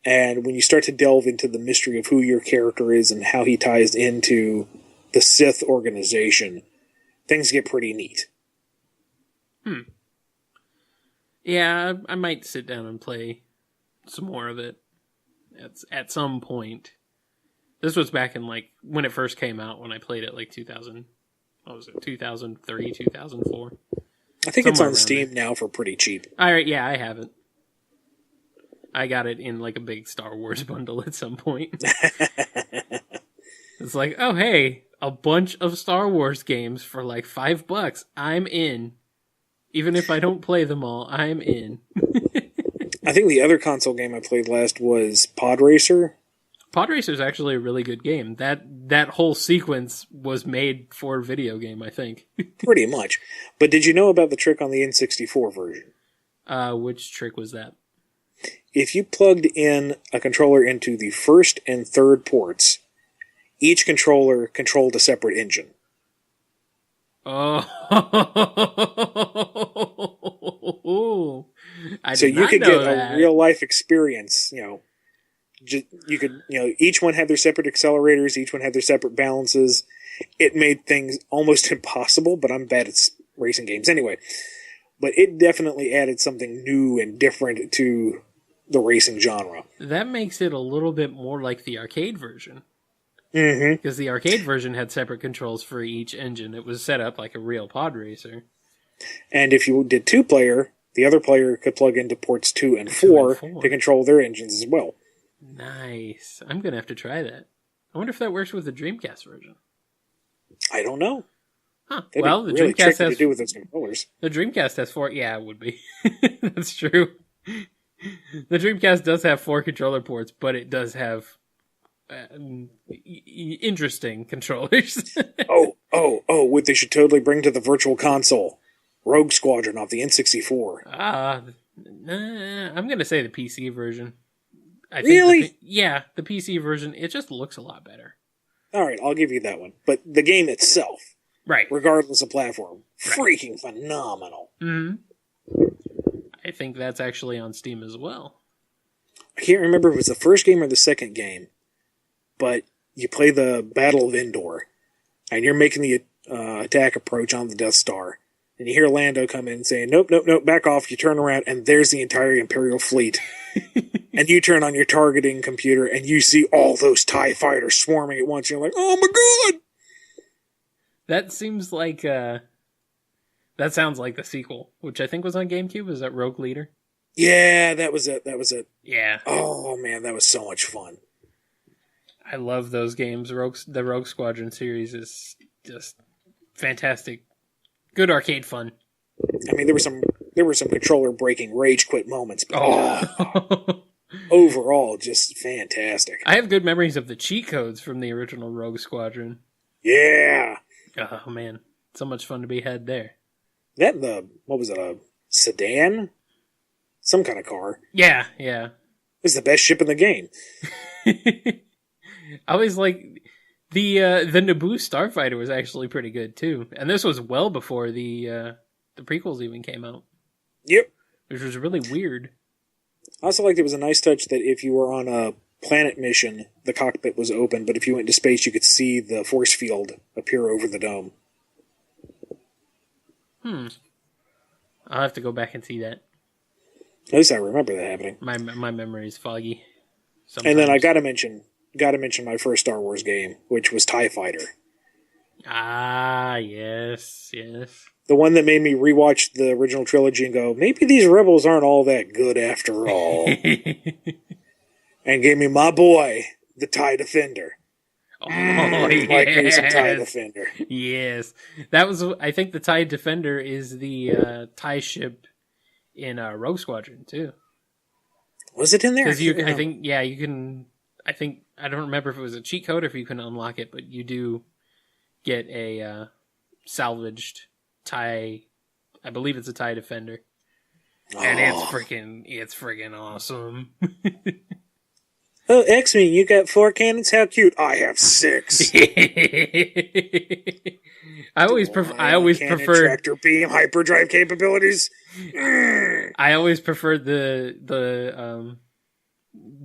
And when you start to delve into the mystery of who your character is and how he ties into the Sith organization, things get pretty neat. Yeah, I might sit down and play some more of it at some point. This was back in, when it first came out, when I played it, 2000, 2003, 2004. I think it's on Steam now for pretty cheap. All right, yeah, I have it. I got it in, a big Star Wars bundle at some point. It's like, oh, hey, a bunch of Star Wars games for, $5. I'm in. Even if I don't play them all, I'm in. I think the other console game I played last was Pod Racer. Pod Racer is actually a really good game. That whole sequence was made for a video game, I think. Pretty much. But did you know about the trick on the N64 version? Which trick was that? If you plugged in a controller into the first and third ports, each controller controlled a separate engine. Oh. So you could get a real life experience, each one had their separate accelerators, each one had their separate balances. It made things almost impossible, but I'm bad at racing games anyway. But it definitely added something new and different to the racing genre. That makes it a little bit more like the arcade version. Mm-hmm. Because the arcade version had separate controls for each engine. It was set up like a real pod racer. And if you did two-player, the other player could plug into ports 2 and 4 to control their engines as well. Nice. I'm going to have to try that. I wonder if that works with the Dreamcast version. I don't know. Huh. That'd well, the really Dreamcast has to do with its controllers. The Dreamcast has 4. Yeah, it would be. That's true. The Dreamcast does have 4 controller ports, but it does have interesting controllers. What they should totally bring to the Virtual Console. Rogue Squadron off the N64. I'm going to say the PC version. Really? The PC version, it just looks a lot better. Alright, I'll give you that one. But the game itself, right, regardless of platform, freaking phenomenal. Mm-hmm. I think that's actually on Steam as well. I can't remember if it was the first game or the second game, but you play the Battle of Endor, and you're making the attack approach on the Death Star, and you hear Lando come in saying, nope, back off, you turn around, and there's the entire Imperial fleet. And you turn on your targeting computer and you see all those TIE fighters swarming at once. You're like, oh my god! That seems like, that sounds like the sequel, which I think was on GameCube. Was that Rogue Leader? Yeah, that was it. Yeah. Oh man, that was so much fun. I love those games. The Rogue Squadron series is just fantastic. Good arcade fun. I mean, there were some controller breaking rage quit moments, but overall, just fantastic. I have good memories of the cheat codes from the original Rogue Squadron. Yeah. Oh man, so much fun to be had there. That what was it? A sedan? Some kind of car. Yeah. It's the best ship in the game. I always like the Naboo Starfighter was actually pretty good too, and this was well before the prequels even came out. Yep, which was really weird. I also liked it was a nice touch that if you were on a planet mission, the cockpit was open, but if you went into space, you could see the force field appear over the dome. I'll have to go back and see that. At least I remember that happening. My memory is foggy. Sometimes. And then I gotta mention my first Star Wars game, which was TIE Fighter. Ah, yes. The one that made me rewatch the original trilogy and go, maybe these rebels aren't all that good after all. And gave me my boy, the TIE Defender. Oh, yes. Like me some TIE Defender. Yes. That was, I think the TIE Defender is the TIE ship in Rogue Squadron, too. Was it in there? Because you can, I don't remember if it was a cheat code or if you can unlock it, but you do get a salvaged TIE, I believe it's a TIE Defender. And it's freaking awesome. Oh, X-Men, you got 4 cannons? How cute. I have 6. I always preferred tractor beam hyperdrive capabilities. I always preferred the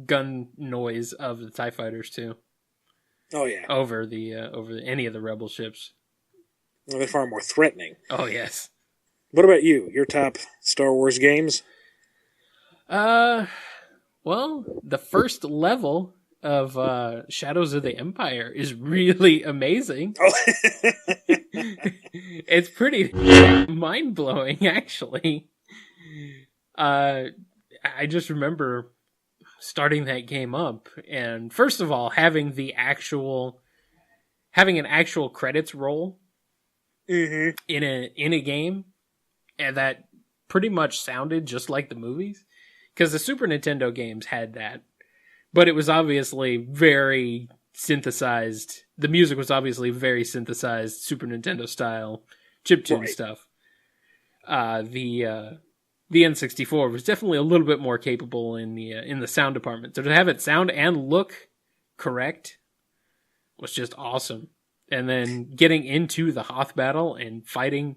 gun noise of the TIE fighters too. Oh yeah. Over any of the rebel ships. Well, they're far more threatening. Oh yes. What about you? Your top Star Wars games? Well, the first level of Shadows of the Empire is really amazing. Oh. It's pretty mind-blowing, actually. I just remember starting that game up, and first of all, having an actual credits roll in a game, and that pretty much sounded just like the movies. Because the Super Nintendo games had that, but it was obviously very synthesized. The music was obviously very synthesized, Super Nintendo style chiptune stuff. The N64 was definitely a little bit more capable in the sound department. So to have it sound and look correct was just awesome. And then getting into the Hoth battle and fighting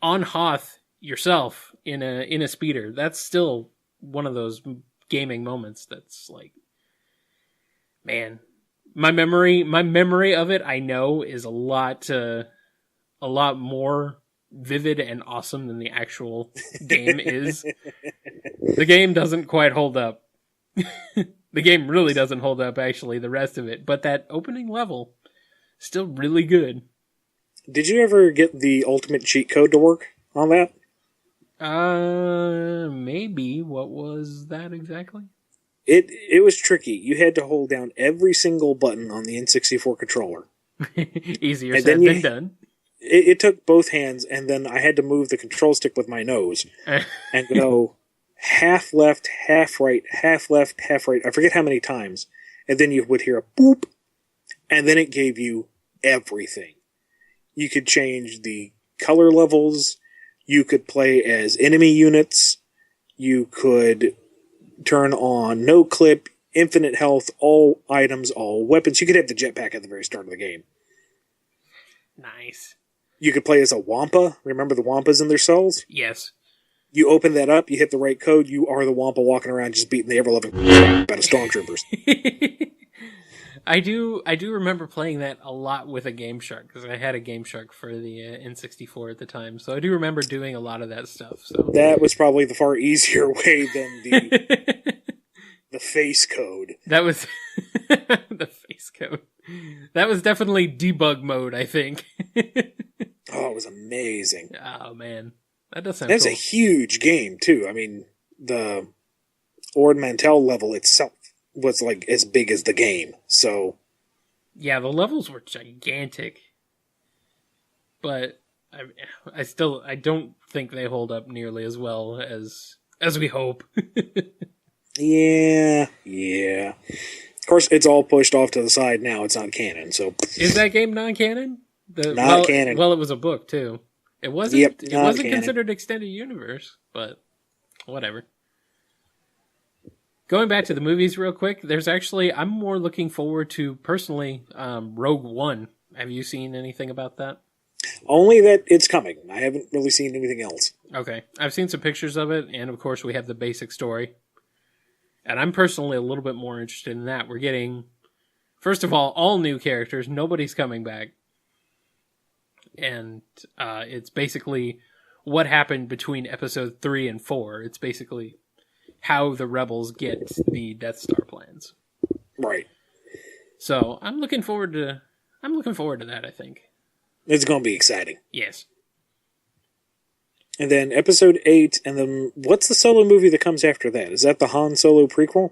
on Hoth yourself in a speeder, that's still one of those gaming moments that's like, man, my memory of it, I know, is a lot more vivid and awesome than the actual game is. The game doesn't quite hold up. The game really doesn't hold up, actually, the rest of it, but that opening level, still really good. Did you ever get the ultimate cheat code to work on that? Maybe. What was that exactly? It was tricky. You had to hold down every single button on the N64 controller. Easier said than done. It took both hands, and then I had to move the control stick with my nose and go half left, half right, half left, half right. I forget how many times. And then you would hear a boop, and then it gave you everything. You could change the color levels. You could play as enemy units. You could turn on no clip, infinite health, all items, all weapons. You could have the jetpack at the very start of the game. Nice. You could play as a Wampa. Remember the Wampas in their cells? Yes. You open that up, you hit the right code, you are the Wampa walking around just beating the ever-loving out of stormtroopers. I do remember playing that a lot with a Game Shark, because I had a Game Shark for the N64 at the time, so I do remember doing a lot of that stuff. So that was probably the far easier way than the face code. That was the face code. That was definitely debug mode, I think. Oh, it was amazing. Oh man, that does sound. That was cool. a huge game too. I mean, the Ord Mantell level itself was like as big as the game. So yeah, the levels were gigantic, but I don't think they hold up nearly as well as we hope. Yeah. Of course, it's all pushed off to the side now. It's not canon. So is that game non-canon? Not canon. Well, it was a book too. It wasn't. Yep, it wasn't considered extended universe, but whatever. Going back to the movies real quick, I'm more looking forward to, personally, Rogue One. Have you seen anything about that? Only that it's coming. I haven't really seen anything else. Okay. I've seen some pictures of it, and of course we have the basic story. And I'm personally a little bit more interested in that. We're getting, first of all new characters. Nobody's coming back. And it's basically what happened between episode 3 and 4. It's basically how the rebels get the Death Star plans. Right. So I'm looking forward to that, I think. It's going to be exciting. Yes. And then episode 8, and then what's the solo movie that comes after that? Is that the Han Solo prequel?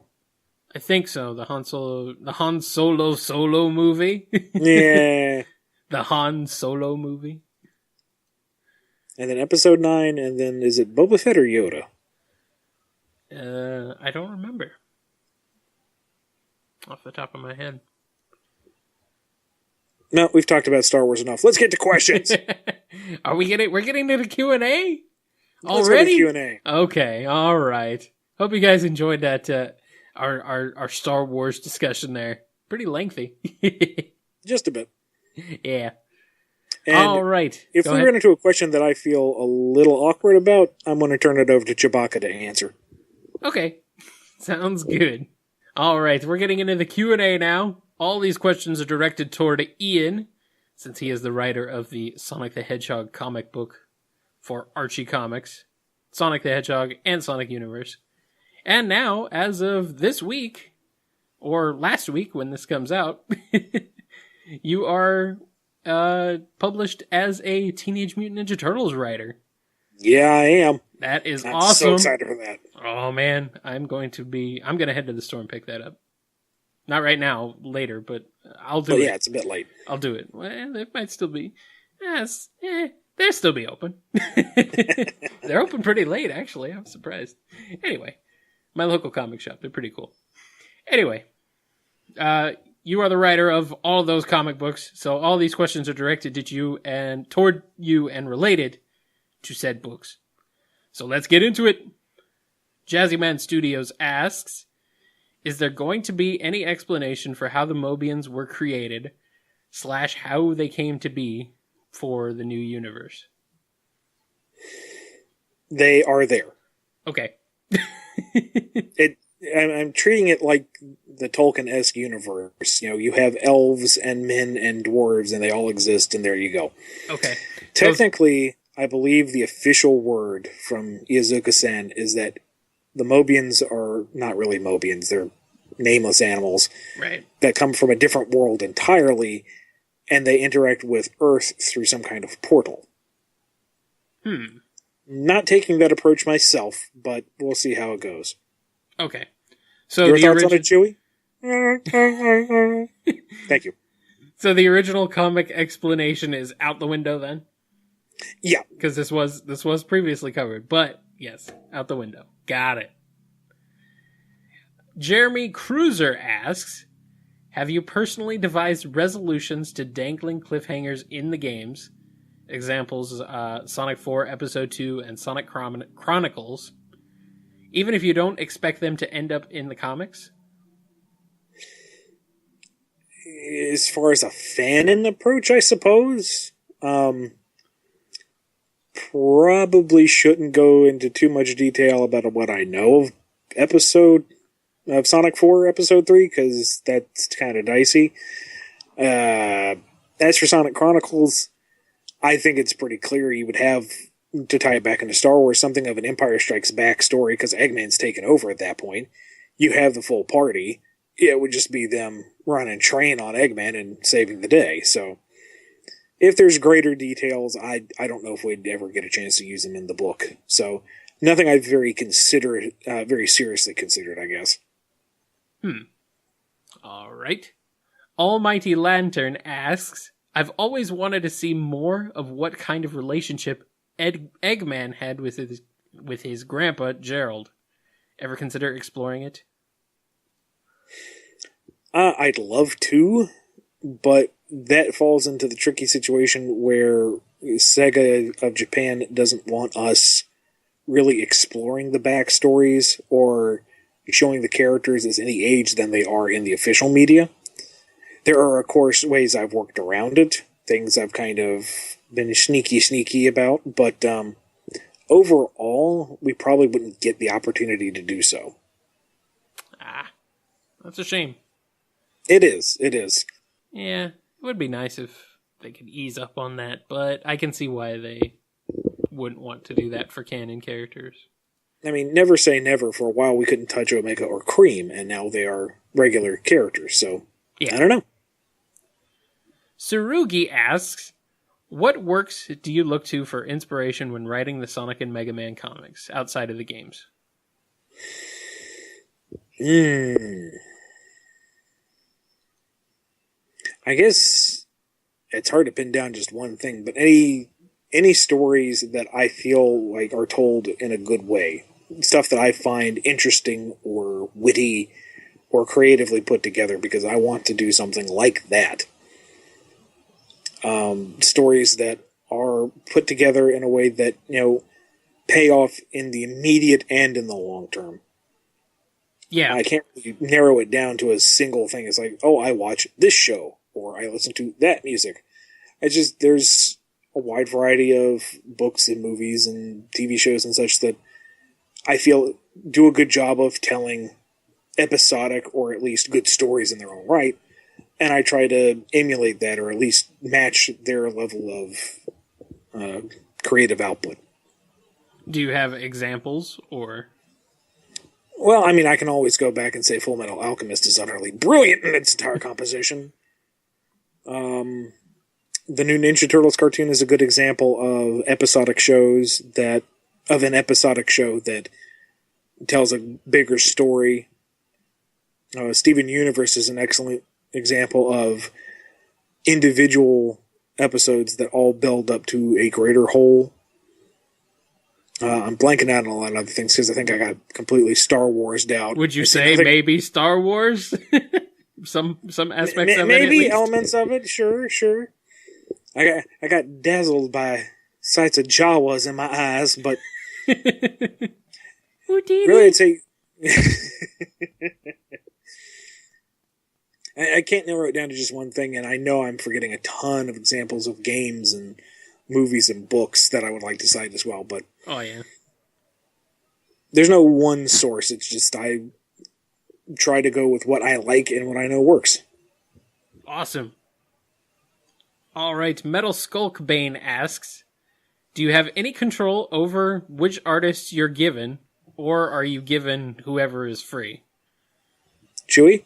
I think so. The Han Solo movie. Yeah. The Han Solo movie. And then episode 9, and then is it Boba Fett or Yoda? I don't remember. Off the top of my head. No, we've talked about Star Wars enough. Let's get to questions. We're getting to the Q&A? Let's already? go to Q&A. Okay, all right. Hope you guys enjoyed that our Star Wars discussion there. Pretty lengthy. Just a bit. Yeah. And all right. If we run into a question that I feel a little awkward about, I'm going to turn it over to Chewbacca to answer. Okay. Sounds good. All right, we're getting into the Q&A now. All these questions are directed toward Ian, since he is the writer of the Sonic the Hedgehog comic book for Archie Comics, Sonic the Hedgehog, and Sonic Universe. And now, as of this week, or last week when this comes out, you are published as a Teenage Mutant Ninja Turtles writer. Yeah, I am. That is I'm awesome. so excited for that. Oh man, I'm going to head to the store and pick that up. Not right now, later, but I'll do it. Yeah, it's a bit late. I'll do it. Well, it might still be. Yes, they'll still be open. They're open pretty late, actually. I'm surprised. Anyway, my local comic shop. They're pretty cool. Anyway, you are the writer of all those comic books, so all these questions are directed at you and toward you and related to said books. So let's get into it. Jazzy Man Studios asks, is there going to be any explanation for how the Mobians were created / how they came to be for the new universe? They are there. Okay. I'm treating it like the Tolkien-esque universe. You know, you have elves and men and dwarves, and they all exist, and there you go. Okay. Technically, I believe the official word from Iizuka-san is that the Mobians are not really Mobians. They're nameless animals that come from a different world entirely, and they interact with Earth through some kind of portal. Not taking that approach myself, but we'll see how it goes. Okay. So your thoughts on it, Chewie? Thank you. So the original comic explanation is out the window then? Yeah. Because this was previously covered, but yes, out the window. Got it. Jeremy Cruiser asks, have you personally devised resolutions to dangling cliffhangers in the games? Examples, Sonic 4 Episode 2 and Sonic Chronicles. Even if you don't expect them to end up in the comics? As far as a fanon approach, I suppose. Probably shouldn't go into too much detail about what I know of Episode of Sonic 4 Episode 3, because that's kind of dicey. As for Sonic Chronicles, I think it's pretty clear you would have, to tie it back into Star Wars, something of an Empire Strikes Back story, because Eggman's taken over at that point. You have the full party. It would just be them running train on Eggman and saving the day. So, if there's greater details, I don't know if we'd ever get a chance to use them in the book. So, nothing I've very seriously considered, I guess. All right. Almighty Lantern asks, I've always wanted to see more of what kind of relationship Eggman had with his grandpa, Gerald. Ever consider exploring it? I'd love to, but that falls into the tricky situation where Sega of Japan doesn't want us really exploring the backstories or showing the characters as any age than they are in the official media. There are, of course, ways I've worked around it, things I've kind of been sneaky about, but overall, we probably wouldn't get the opportunity to do so. That's a shame. It is. Yeah, it would be nice if they could ease up on that, but I can see why they wouldn't want to do that for canon characters. I mean, never say never. For a while, we couldn't touch Omega or Cream, and now they are regular characters, so yeah. I don't know. Serugi asks, what works do you look to for inspiration when writing the Sonic and Mega Man comics, outside of the games? I guess it's hard to pin down just one thing, but any stories that I feel like are told in a good way, stuff that I find interesting or witty or creatively put together because I want to do something like that. Stories that are put together in a way that, pay off in the immediate and in the long term. Yeah. I can't really narrow it down to a single thing. It's like, oh, I watch this show, or I listen to that music. There's a wide variety of books and movies and TV shows and such that I feel do a good job of telling episodic or at least good stories in their own right. And I try to emulate that or at least match their level of creative output. Do you have examples or... Well, I mean, I can always go back and say Full Metal Alchemist is utterly brilliant in its entire composition. The new Ninja Turtles cartoon is a good example of an episodic show that tells a bigger story. Steven Universe is an excellent example of individual episodes that all build up to a greater whole. I'm blanking out on a lot of other things because I think I got completely Star Wars out. Would you say maybe Star Wars? some aspects of it, maybe elements of it. Sure. I got dazzled by sights of Jawas in my eyes, but really, I'd say I can't narrow it down to just one thing, and I know I'm forgetting a ton of examples of games and movies and books that I would like to cite as well, but oh yeah, there's no one source. It's just I try to go with what I like and what I know works. Awesome. All right, Metal Skulk Bane asks, do you have any control over which artists you're given, or are you given whoever is free? Chewy?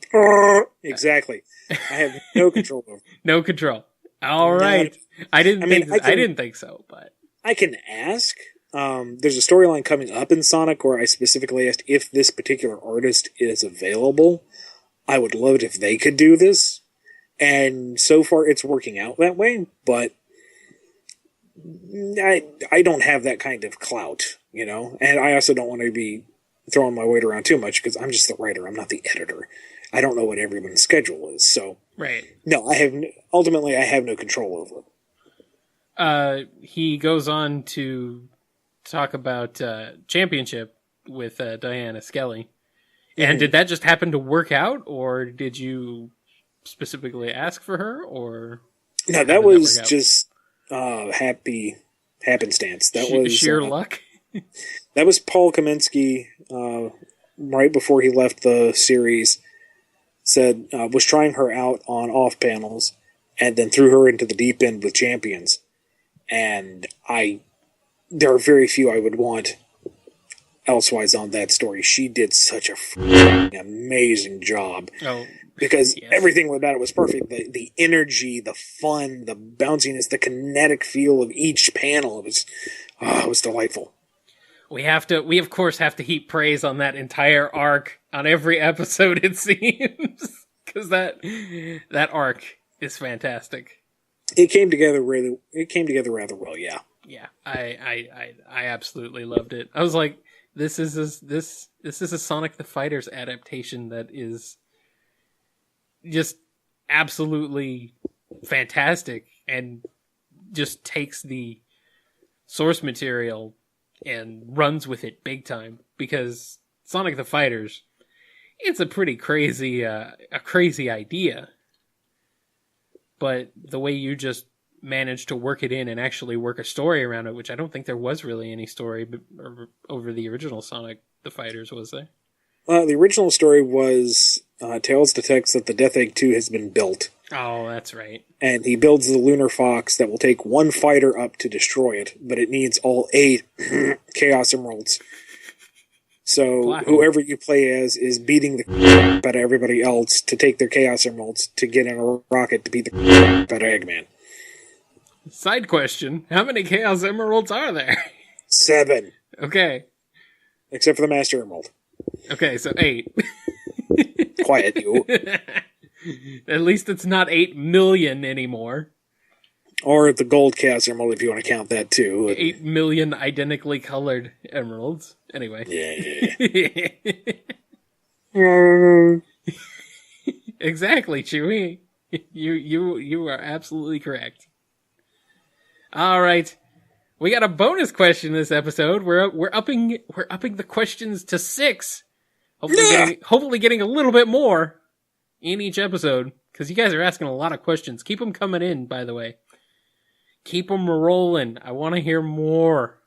Exactly. I have no control over. No control. All right. I didn't think so, but I can ask. There's a storyline coming up in Sonic where I specifically asked if this particular artist is available. I would love it if they could do this. And so far it's working out that way, but I don't have that kind of clout, and I also don't want to be throwing my weight around too much because I'm just the writer. I'm not the editor. I don't know what everyone's schedule is. So right. No, I have no control over it. He goes on to talk about Championship with Diana Skelly. And did that just happen to work out, or did you specifically ask for her, or no? That was just happenstance. That was sheer luck. That was Paul Kaminsky right before he left the series, said was trying her out on off panels, and then threw her into the deep end with champions. And there are very few I would want elsewise on that story. She did such a amazing job. Oh, because everything about it was perfect. The energy, the fun, the bounciness, the kinetic feel of each panel. It was delightful. We of course have to heap praise on that entire arc on every episode, it seems. Because that arc is fantastic. It came together rather well, yeah. Yeah, I absolutely loved it. I was like, this is a Sonic the Fighters adaptation that is just absolutely fantastic and just takes the source material and runs with it big time, because Sonic the Fighters, it's a pretty crazy idea, but the way you just managed to work it in and actually work a story around it, which I don't think there was really any story over the original Sonic the Fighters, was there? The original story was Tails detects that the Death Egg 2 has been built. Oh, that's right. And he builds the Lunar Fox that will take one fighter up to destroy it, but it needs all 8 Chaos Emeralds. So whoever you play as is beating the out of everybody else to take their Chaos Emeralds to get in a rocket to beat the out of Eggman. Side question, how many Chaos Emeralds are there? 7. Okay. Except for the Master Emerald. Okay, so 8. Quiet, you. At least it's not 8 million anymore. Or the gold Chaos Emerald, if you want to count that too. 8 million identically colored emeralds. Anyway. Yeah. Exactly, Chewie. You are absolutely correct. All right. We got a bonus question this episode. We're upping the questions to 6. Hopefully getting a little bit more in each episode, because you guys are asking a lot of questions. Keep them coming in, by the way. Keep them rolling. I want to hear more.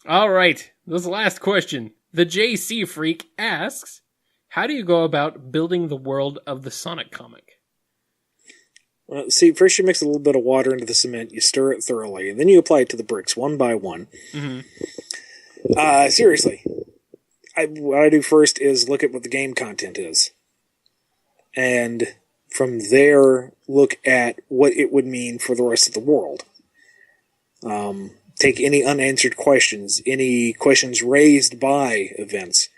All right. This last question. The JC Freak asks, how do you go about building the world of the Sonic comic? Well, see, first you mix a little bit of water into the cement, you stir it thoroughly, and then you apply it to the bricks one by one. Mm-hmm. Seriously. What I do first is look at what the game content is. And from there, look at what it would mean for the rest of the world. Take any unanswered questions, any questions raised by events,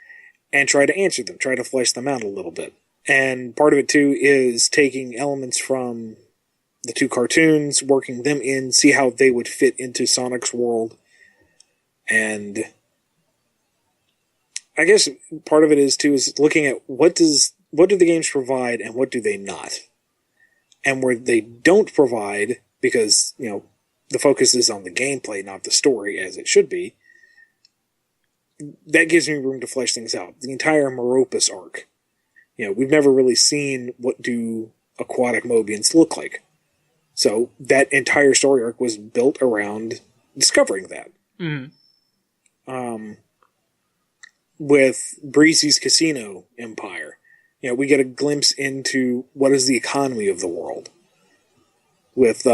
and try to answer them, try to flesh them out a little bit. And part of it, too, is taking elements from the 2 cartoons, working them in, see how they would fit into Sonic's world. And I guess part of it is, too, is looking at what do the games provide and what do they not. And where they don't provide, because, the focus is on the gameplay, not the story, as it should be, that gives me room to flesh things out. The entire Meropis arc. We've never really seen what do aquatic mobians look like. So that entire story arc was built around discovering that. Mm-hmm. With Breezy's Casino Empire, we get a glimpse into what is the economy of the world. With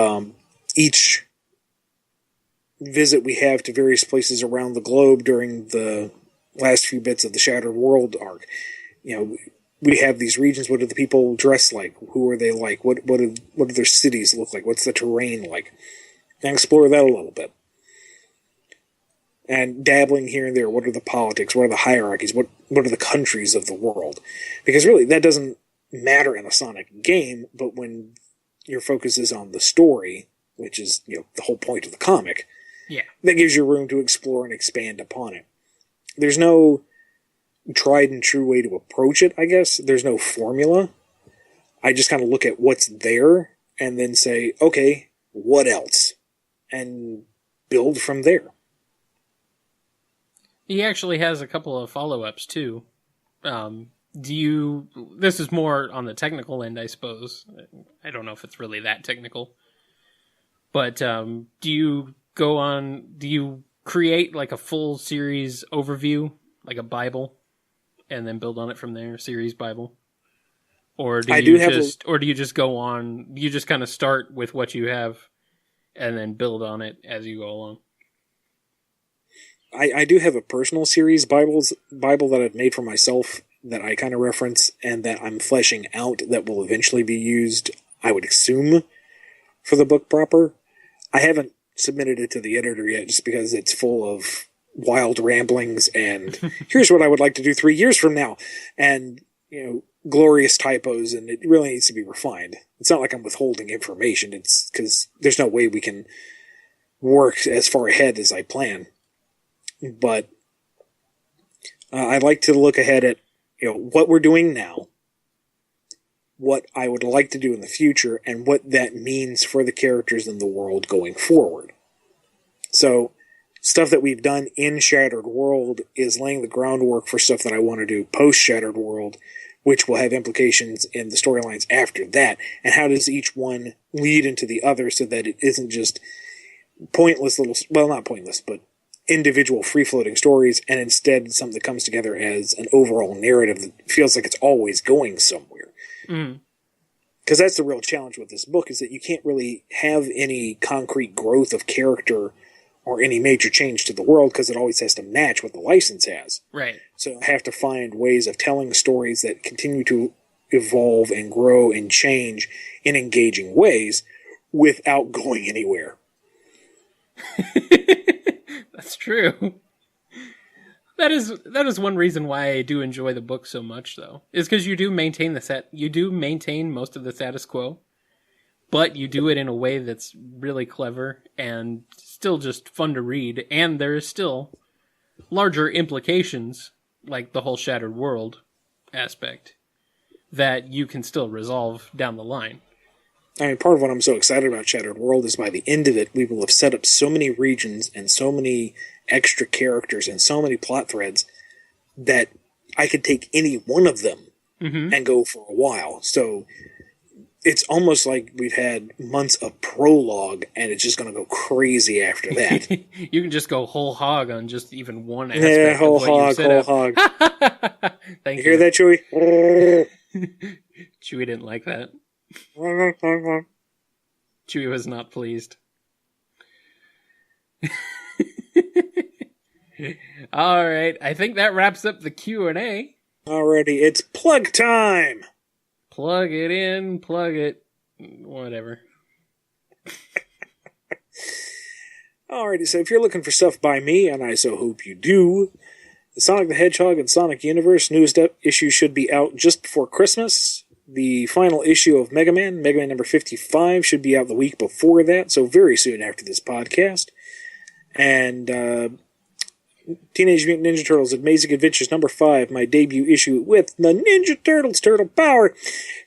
each visit we have to various places around the globe during the last few bits of the Shattered World arc, we have these regions. What do the people dress like? Who are they like? What do their cities look like? What's the terrain like? And explore that a little bit. And dabbling here and there. What are the politics? What are the hierarchies? What are the countries of the world? Because really, that doesn't matter in a Sonic game, but when your focus is on the story, which is, the whole point of the comic, that gives you room to explore and expand upon it. There's no tried and true way to approach it, I guess. There's no formula. I just kind of look at what's there and then say, okay, what else? And build from there. He actually has a couple of follow-ups, too. This is more on the technical end, I suppose. I don't know if it's really that technical. But do you create like a full series overview, like a Bible, and then build on it from there? Series Bible, or do you just go on? You just kind of start with what you have, and then build on it as you go along. I do have a personal series Bible that I've made for myself that I kind of reference and that I'm fleshing out that will eventually be used, I would assume, for the book proper. I haven't submitted it to the editor yet just because it's full of wild ramblings and here's what I would like to do 3 years from now and, glorious typos, and it really needs to be refined. It's not like I'm withholding information. It's because there's no way we can work as far ahead as I plan. But I like to look ahead at what we're doing now, what I would like to do in the future, and what that means for the characters in the world going forward. So stuff that we've done in Shattered World is laying the groundwork for stuff that I want to do post-Shattered World, which will have implications in the storylines after that. And how does each one lead into the other so that it isn't just pointless little, well, not pointless, but individual free-floating stories, and instead something that comes together as an overall narrative that feels like it's always going somewhere. Because that's the real challenge with this book, is that you can't really have any concrete growth of character or any major change to the world because it always has to match what the license has. Right. So I have to find ways of telling stories that continue to evolve and grow and change in engaging ways without going anywhere. That's true. That is one reason why I do enjoy the book so much, though, is because you do maintain most of the status quo, but you do it in a way that's really clever and still just fun to read, and there is still larger implications, like the whole Shattered World aspect, that you can still resolve down the line. I mean, part of what I'm so excited about Shattered World is by the end of it, we will have set up so many regions and so many extra characters and so many plot threads that I could take any one of them and go for a while. So it's almost like we've had months of prologue and it's just going to go crazy after that. You can just go whole hog on just even one aspect. Yeah, whole hog. Thank you. Hear that, Chewie? Chewie didn't like that. Chewie was not pleased. All right, I think that wraps up the Q&A. Alrighty, it's plug time! Plug it in, plug it, whatever. Alrighty, so if you're looking for stuff by me, and I so hope you do, the Sonic the Hedgehog and Sonic Universe newest issue should be out just before Christmas. The final issue of Mega Man number 55, should be out the week before that, so very soon after this podcast. And Teenage Mutant Ninja Turtles Amazing Adventures number 5, my debut issue with the Ninja Turtles Turtle Power,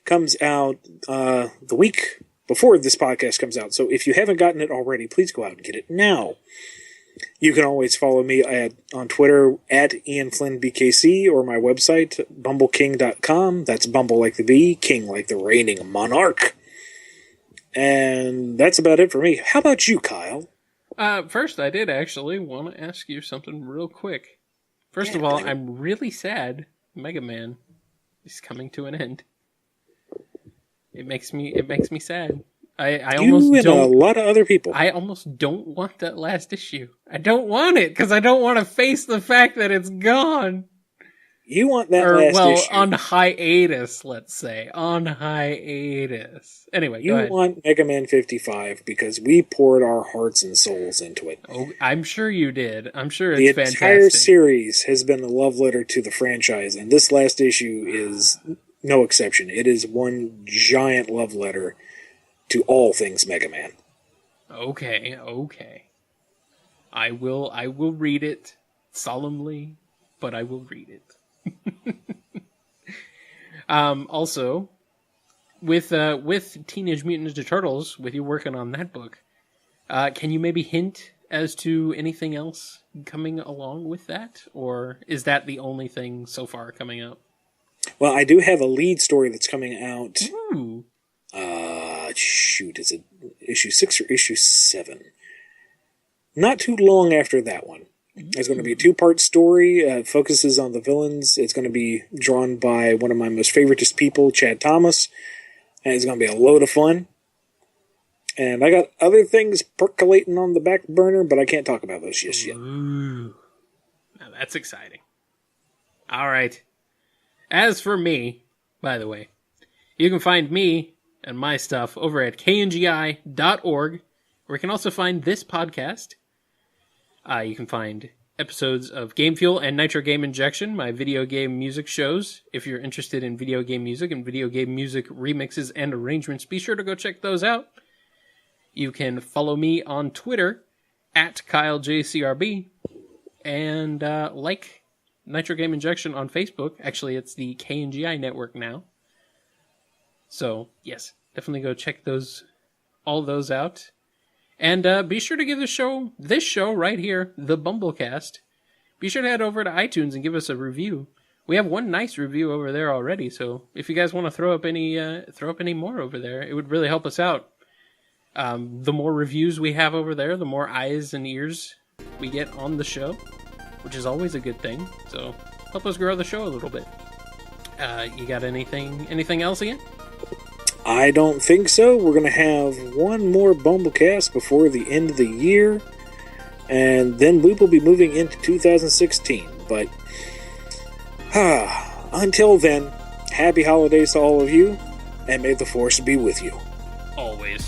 comes out the week before this podcast comes out. So if you haven't gotten it already, please go out and get it now. You can always follow me on Twitter at IanFlynnBKC or my website, BumbleKing.com. That's Bumble like the bee, King like the reigning monarch. And that's about it for me. How about you, Kyle? First, I did actually want to ask you something real quick. First of all, I'm really sad Mega Man is coming to an end. It makes me sad. I almost and don't. A lot of other people. I almost don't want that last issue. I don't want it because I don't want to face the fact that it's gone. You want that last issue? On hiatus, let's say. On hiatus. Anyway, you want Mega Man 55 because we poured our hearts and souls into it. Oh, I'm sure you did. I'm sure it's fantastic. The entire series has been a love letter to the franchise, and this last issue is no exception. It is one giant love letter to all things Mega Man. Okay. I will read it solemnly, but I will read it. Also, with Teenage Mutant Ninja Turtles, with you working on that book, can you maybe hint as to anything else coming along with that, or is that the only thing so far coming out? Well, I do have a lead story that's coming out. Ooh. Is it issue 6 or issue 7? Not too long after that one. It's going to be a 2-part story. It focuses on the villains. It's going to be drawn by one of my most favoritist people, Chad Thomas. And it's going to be a load of fun. And I got other things percolating on the back burner, but I can't talk about those just yet. Ooh. Now that's exciting. All right. As for me, by the way, you can find me and my stuff over at kngi.org, where you can also find this podcast. You can find episodes of Game Fuel and Nitro Game Injection, my video game music shows. If you're interested in video game music and video game music remixes and arrangements, be sure to go check those out. You can follow me on Twitter at KyleJCRB and like Nitro Game Injection on Facebook. Actually, it's the KNGI network now. So, yes, definitely go check all those out. And be sure to give this show right here, the BumbleKast, be sure to head over to iTunes and give us a review. We have one nice review over there already, so if you guys want to throw up any more over there, it would really help us out. The more reviews we have over there, the more eyes and ears we get on the show, which is always a good thing. So help us grow the show a little bit. You got anything else again? I don't think so. We're going to have one more BumbleKast before the end of the year, and then we will be moving into 2016. But until then, happy holidays to all of you, and may the Force be with you. Always.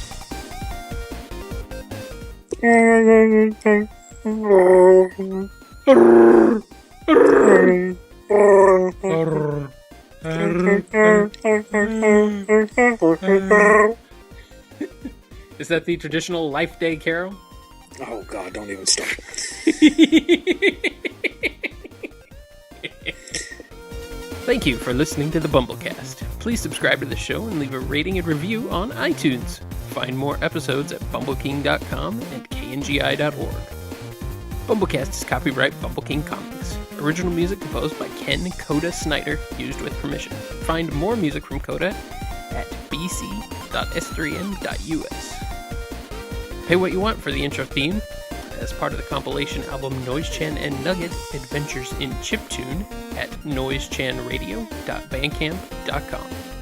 Is that the traditional Life Day carol? Oh God, don't even start. Thank you for listening to the BumbleKast. Please subscribe to the show and leave a rating and review on iTunes. Find more episodes at bumbleking.com and kngi.org. BumbleKast is copyright Bumble King Comics. Original music composed by Ken Coda Snyder, used with permission. Find more music from Coda at bc.s3n.us. Pay what you want for the intro theme as part of the compilation album Noise-Chan and Nugget Adventures in Chiptune at noisechanradio.bandcamp.com.